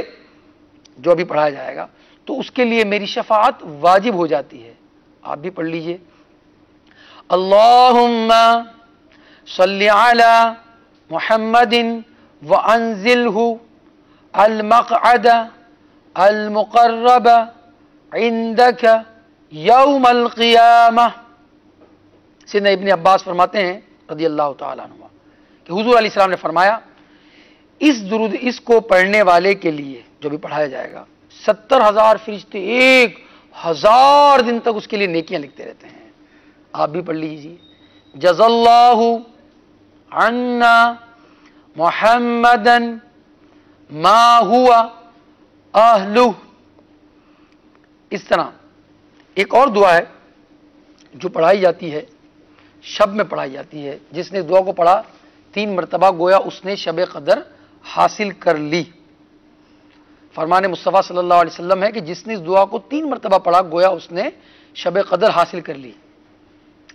جو ابھی پڑھایا جائے گا تو اس کے لیے میری شفاعت واجب ہو جاتی ہے. آپ بھی پڑھ لیجئے. اللہم صلی علی محمد وانزلہ المقعد المقرب عندک یوم القیامہ. سیدنا ابن عباس فرماتے ہیں رضی اللہ تعالیٰ عنہ کہ حضور علیہ السلام نے فرمایا اس کو پڑھنے والے کے لیے جو بھی پڑھایا جائے گا 70,000 فرشتے 1,000 دن تک اس کے لیے نیکیاں لکھتے رہتے ہیں. آپ بھی پڑھ لیجیے. جزا اللہ عنا محمدا ما ہوا اہلہ. اس طرح ایک اور دعا ہے جو پڑھائی جاتی ہے، شب میں پڑھائی جاتی ہے. جس نے دعا کو پڑھا 3 مرتبہ گویا اس نے شب قدر حاصل کر لی. فرمان مصطفیٰ صلی اللہ علیہ وسلم ہے کہ جس نے اس دعا کو 3 مرتبہ پڑھا گویا اس نے شب قدر حاصل کر لی.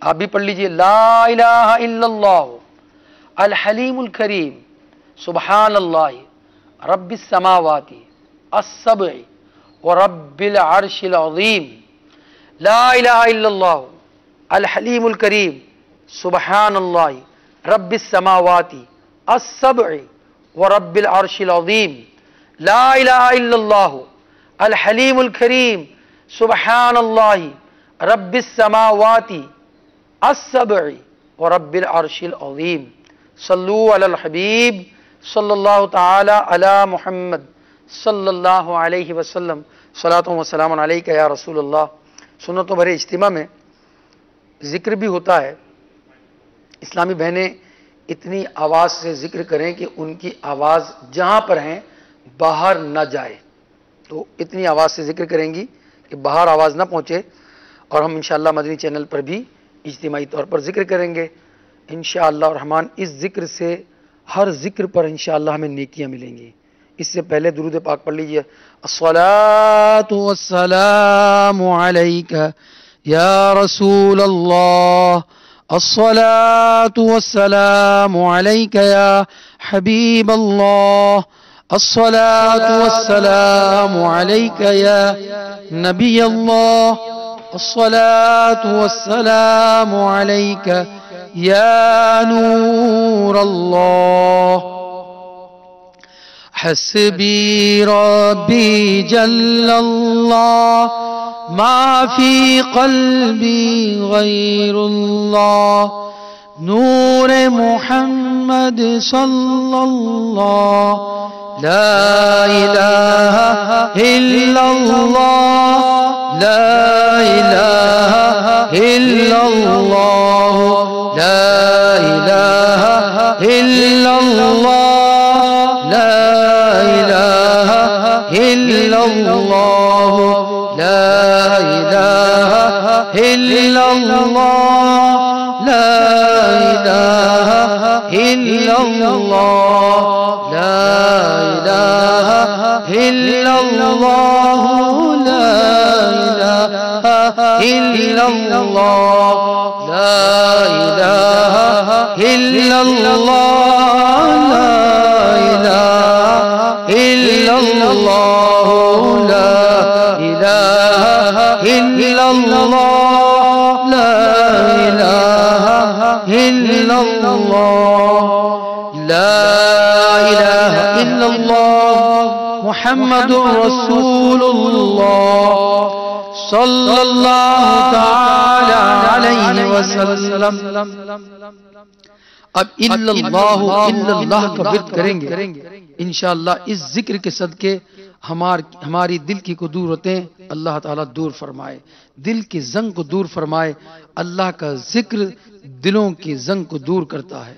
آپ بھی پڑھ لیجئے. لا الہ الا اللہ الحلیم الکریم سبحان اللہ رب السماوات السبع ورب العرش العظیم. لا الہ الا اللہ الحلیم الکریم سبحان اللہ رب السماوات السبع ورب العرش العظیم. لا الہ الا اللہ الحلیم الکریم سبحان اللہ رب السماوات السبع ورب العرش العظیم. صلو علی الحبیب صلی اللہ تعالی علی محمد صلی اللہ علیہ وسلم. صلاۃ و سلام علیک یا رسول اللہ. سنتوں بھرے اجتماع میں ذکر بھی ہوتا ہے. اسلامی بہنیں اتنی آواز سے ذکر کریں کہ ان کی آواز جہاں پر ہیں باہر نہ جائے. تو اتنی آواز سے ذکر کریں گی کہ باہر آواز نہ پہنچے. اور ہم انشاءاللہ مدنی چینل پر بھی اجتماعی طور پر ذکر کریں گے انشاءاللہ الرحمن. اس ذکر سے ہر ذکر پر انشاءاللہ ہمیں نیکیاں ملیں گی. اس سے پہلے درود پاک پڑھ لیجئے. الصلاۃ والسلام علیک یا رسول اللہ. الصلاۃ والسلام علیک یا حبیب اللہ. الصلاۃ والسلام علیک یا نبی اللہ. الصلاۃ والسلام علیک یا نور اللہ. حسبی ربی جل اللہ ما فی قلبی غیر اللہ. نور محمد صلی اللہ. لا الہ الا اللہ. لا الہ الا اللہ. لا الہ الا اللہ. لا الہ الا اللہ. لا الہ الا اللہ. لا الہ الا اللہ. لا الہ الا اللہ. لا الہ الا اللہ. لا الہ الا اللہ. لا الہ الا اللہ. لا الہ الا اللہ. لا الہ الا اللہ. لا الہ الا اللہ محمد رسول اللہ صلی اللہ تعالی علیہ وسلم. اب اللہ کا ورد کریں گے انشاءاللہ. اس ذکر کے صدقے ہماری دل کی قدورتیں اللہ تعالیٰ دور فرمائے، دل کی زنگ کو دور فرمائے. اللہ کا ذکر دلوں کی زنگ کو دور کرتا ہے.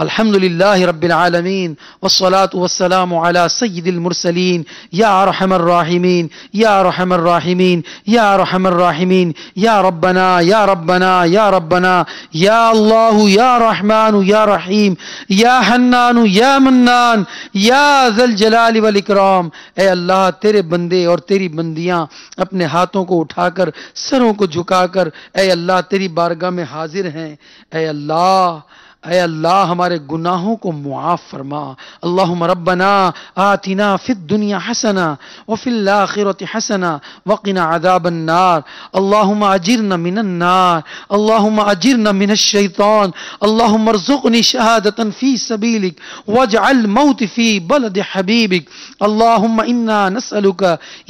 الحمدللہ رب العالمین والصلاة والسلام علی سید المرسلین یا ارحم الراحمین یا ارحم الراحمین یا ارحم الراحمین یا ربنا یا ربنا یا ربنا یا اللہ یا رحمان یا رحیم یا حنان یا منان یا ذی الجلال والاکرام۔ اے اللہ تیرے بندے اور تیری بندیاں اپنے ہاتھوں کو اٹھا کر سروں کو جھکا کر اے اللہ تیری بارگاہ میں حاضر ہیں۔ اے اللہ ہمارے گناہوں کو معاف فرما۔ اللہم ربنا آتنا فی الدنیا حسنہ وفی الآخرۃ حسنہ وقنا عذاب النار۔ اللہم اجرنا من النار، اللہم اجرنا من الشیطان، اللہم ارزقنی شہادۃ فی سبیلک واجعل موت فی بلد حبیبک۔ اللہم انا نسألک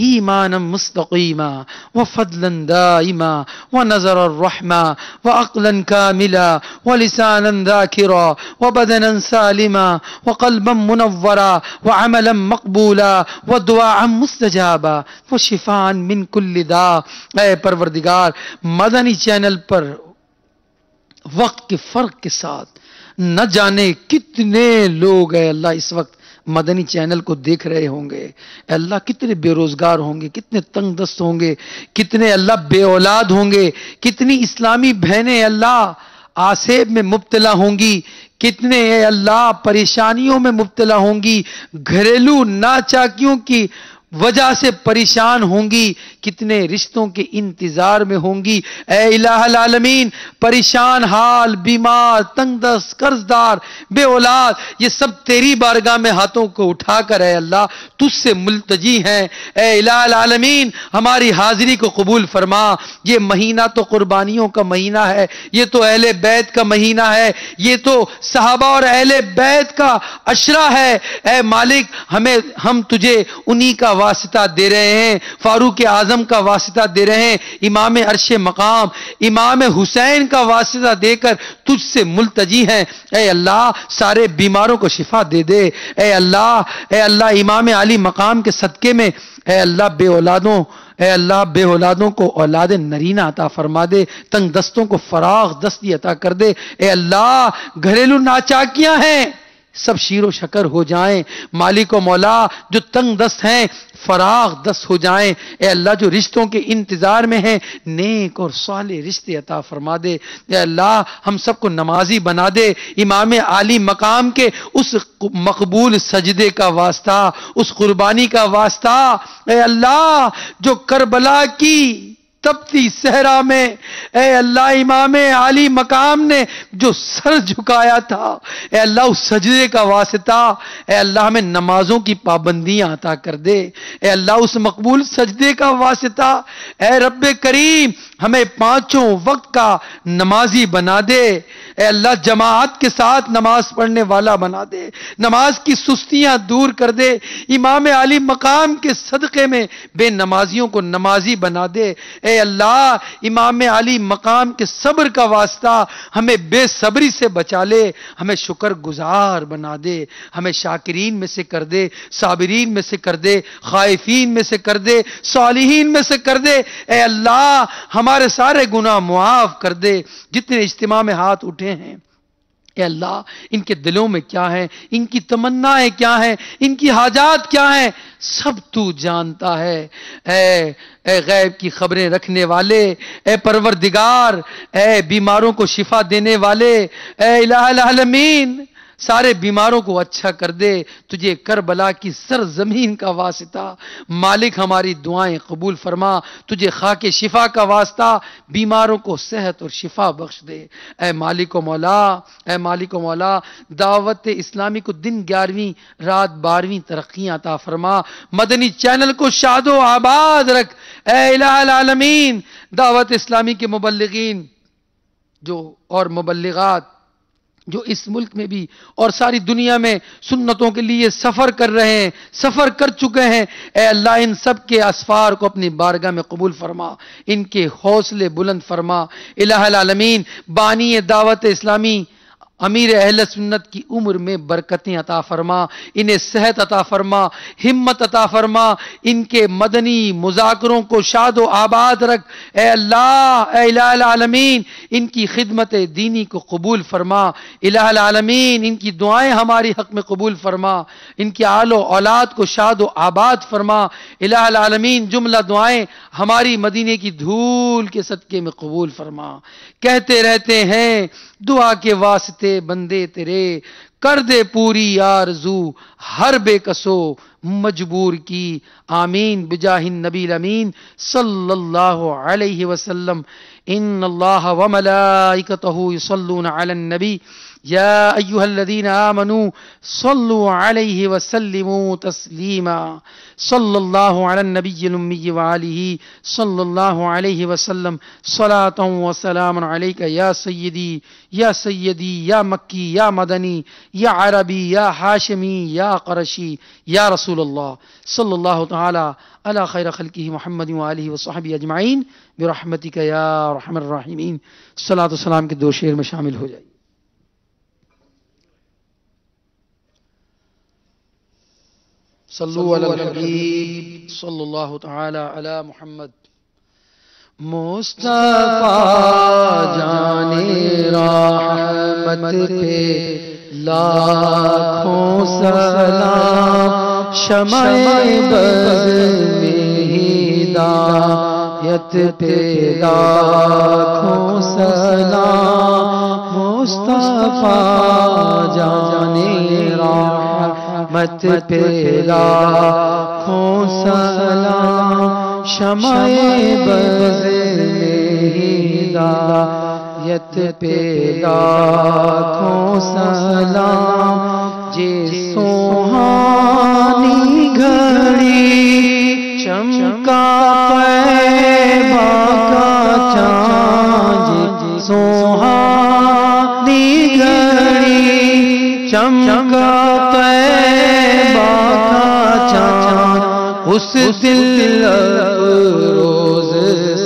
ایمانا مستقیما وفضلا دائما ونظر الرحمہ وعقلا کاملا ولسانا ذاکرا وبدنا سالما وقلبا منورا وعملا مقبولا ودعاء مستجابا وشفاء من کل داء۔ اے پروردگار مدنی چینل پر وقت کے فرق کے ساتھ نہ جانے کتنے لوگ اے اللہ اس وقت مدنی چینل کو دیکھ رہے ہوں گے۔ اے اللہ کتنے بے روزگار ہوں گے، کتنے تنگ دست ہوں گے، کتنے اللہ بے اولاد ہوں گے، کتنی اسلامی بہنیں اللہ آسیب میں مبتلا ہوں گی، کتنے اے اللہ پریشانیوں میں مبتلا ہوں گی، گھریلو ناچاکیوں کی وجہ سے پریشان ہوں گی، کتنے رشتوں کے انتظار میں ہوں گی۔ اے الہ العالمین پریشان حال، بیمار، تنگ دست، قرض دار، بے اولاد، یہ سب تیری بارگاہ میں ہاتھوں کو اٹھا کر اے اللہ تجھ سے ملتجی ہیں۔ اے الہ العالمین ہماری حاضری کو قبول فرما۔ یہ مہینہ تو قربانیوں کا مہینہ ہے، یہ تو اہل بیت کا مہینہ ہے، یہ تو صحابہ اور اہل بیت کا عشرہ ہے۔ اے مالک ہم تجھے انہی کا واسطہ دے رہے ہیں، فاروق اعظم کا واسطہ دے رہے ہیں، امام عرش مقام امام حسین کا واسطہ دے کر تجھ سے ملتجی ہیں۔ اے اللہ سارے بیماروں کو شفا دے دے۔ اے اللہ امام علی مقام کے صدقے میں اے اللہ بے اولادوں کو اولاد نرینہ عطا فرما دے، تنگ دستوں کو فراغ دستی عطا کر دے۔ اے اللہ گھریلو ناچاکیاں ہیں سب شیر و شکر ہو جائیں، مالک و مولا جو تنگ دست ہیں فراغ دست ہو جائیں۔ اے اللہ جو رشتوں کے انتظار میں ہیں نیک اور صالح رشتے عطا فرما دے۔ اے اللہ ہم سب کو نمازی بنا دے، امام عالی مقام کے اس مقبول سجدے کا واسطہ، اس قربانی کا واسطہ۔ اے اللہ جو کربلا کی تپتی صحرا میں اے اللہ امام عالی مقام نے جو سر جھکایا تھا، اے اللہ اس سجدے کا واسطہ اے اللہ ہمیں نمازوں کی پابندیاں عطا کر دے۔ اے اللہ اس مقبول سجدے کا واسطہ اے رب کریم ہمیں پانچوں وقت کا نمازی بنا دے۔ اے اللہ جماعت کے ساتھ نماز پڑھنے والا بنا دے، نماز کی سستیاں دور کر دے، امام عالی مقام کے صدقے میں بے نمازیوں کو نمازی بنا دے۔ اے اللہ امام عالی مقام کے صبر کا واسطہ ہمیں بے صبری سے بچا لے، ہمیں شکر گزار بنا دے، ہمیں شاکرین میں سے کر دے، صابرین میں سے کر دے، خائفین میں سے کر دے، صالحین میں سے کر دے۔ اے اللہ ہمارے سارے گناہ معاف کر دے۔ جتنے اجتماع میں ہاتھ اٹھے ہیں اے اللہ ان کے دلوں میں کیا ہے، ان کی تمنائیں کیا ہیں، ان کی حاجات کیا ہیں، سب تو جانتا ہے۔ اے غیب کی خبریں رکھنے والے، اے پروردگار، اے بیماروں کو شفا دینے والے، اے الہ العالمین سارے بیماروں کو اچھا کر دے۔ تجھے کربلا کی سرزمین کا واسطہ مالک ہماری دعائیں قبول فرما۔ تجھے خاک شفا کا واسطہ بیماروں کو صحت اور شفا بخش دے۔ اے مالک و مولا دعوت اسلامی کو دن 11ویں رات 12ویں ترقیاں عطا فرما۔ مدنی چینل کو شاد و آباد رکھ۔ اے الہ العالمین دعوت اسلامی کے مبلغین اور مبلغات جو اس ملک میں بھی اور ساری دنیا میں سنتوں کے لیے سفر کر رہے ہیں، سفر کر چکے ہیں، اے اللہ ان سب کے اسفار کو اپنی بارگاہ میں قبول فرما، ان کے حوصلے بلند فرما۔ الہ العالمین بانی دعوت اسلامی امیر اہل سنت کی عمر میں برکتیں عطا فرما، انہیں صحت عطا فرما، ہمت عطا فرما، ان کے مدنی مذاکروں کو شاد و آباد رکھ اے اللہ، اے الہ العالمین، ان کی خدمت دینی کو قبول فرما، الہ العالمین ان کی دعائیں ہماری حق میں قبول فرما، ان کی آل و اولاد کو شاد و آباد فرما، الہ العالمین جملہ دعائیں ہماری مدینے کی دھول کے صدقے میں قبول فرما۔ کہتے رہتے ہیں دعا کے واسطے بندے تیرے، کر دے پوری آرزو ہر بے کسو مجبور کی، آمین بجاہ النبی الامین صلی اللہ علیہ وسلم۔ ان اللہ وملائکتہ یصلون علی النبی یا ایہا الذین آمنوا صلوا علیہ وسلموا تسلیما، صلی اللہ علی النبی الامی وآلہ صلی اللہ علیہ وسلم، صلاۃ و سلام علیک یا سیدی یا سیدی یا مکی یا مدنی یا عربی یا ہاشمی یا قرشی یا رسول اللہ صلی اللہ تعالی علی خیر خلقہ محمد وآلہ وصحبہ اجمعین برحمتک یا ارحم الراحمین۔ صلاۃ و سلام کے دو شعر میں شامل ہو جائیے۔ صلو علی الحبیب صلی اللہ تعالی علی محمد۔ مصطفیٰ جان رحمت پہ لاکھوں سلام، شمع بز میں ہدایت پہ لاکھوں سلام، مصطفیٰ جان رحمت پہ لاکھوں سلام، شمع بز میں ہدایت پہ لاکھوں سلام، جے سوہانی گھڑی چمکا طیبہ کا چاند، جے سوہانی گھڑی چمکا طیبہ کا چاند، اس دل افروز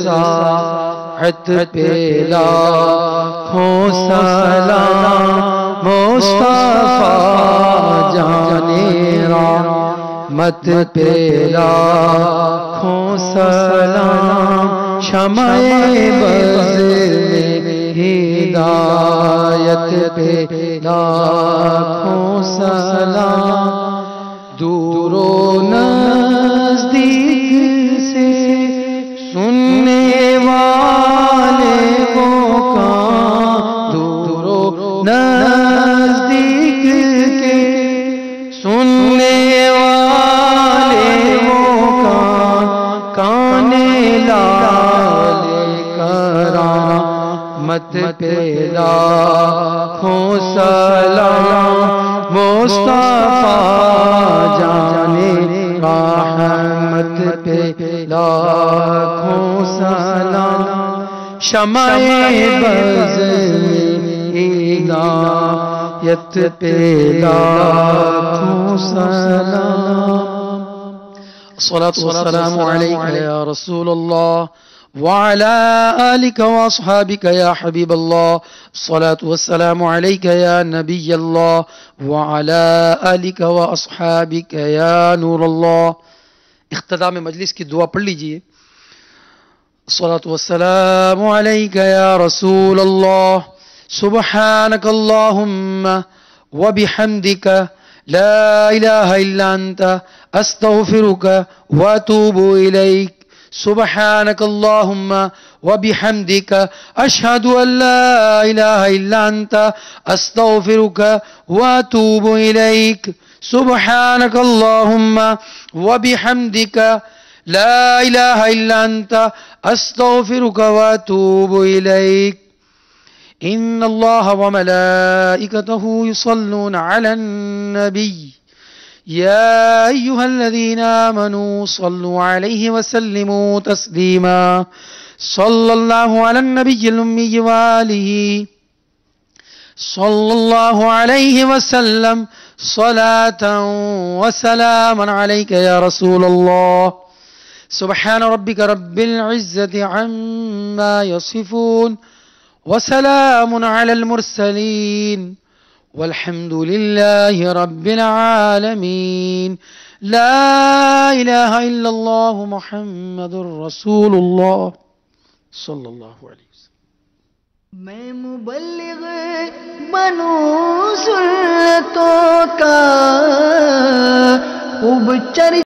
ساعت پہ لاکھوں سلام، مصطفیٰ جان رحمت پہ لاکھوں سلام، شمع بز میں ہدایت پہ لاکھوں سلام، دور و نزدیک سے سننے والے وہ کان، دور و نزدیک کے سننے والے وہ کان، کان لالے کرامت پہ لاکھوں سلام، مصطفیٰ جان رحمت پہ لاکھوں سلام، شمع بز میں ہدایت پہ لاکھوں سلام۔ الصلاة والسلام علیک یا رسول اللہ وعلى آلك وأصحابك يا حبيب الله، الصلاة والسلام عليك يا نبي الله وعلى آلك وأصحابك يا نور الله۔ اختتام مجلس کی دعا پڑھ لیجئے۔ الصلاة والسلام عليك يا رسول الله، سبحانك اللهم وبحمدك لا إله إلا أنت أستغفرك وأتوب إليك، سبحانك اللهم وبحمدك أشهد أن لا إله إلا أنت أستغفرك وأتوب إليك، سبحانك اللهم وبحمدك لا إله إلا أنت أستغفرك وأتوب إليك۔ إن الله وملائكته يصلون على النبي يا أيها الذين آمنوا صلوا عليه وسلموا تسليما، صلى الله على النبي الأمي وآله صلى الله عليه وسلم، صلاة وسلاما عليك يا رسول الله۔ سبحان ربك رب العزة عما يصفون، وسلام على المرسلين، والحمد لله رب العالمين. لا إله إلا الله محمد رسول الله صلی اللہ علیہ وسلم. میں مبلغ بنوں سنتوں کا خوب چرچا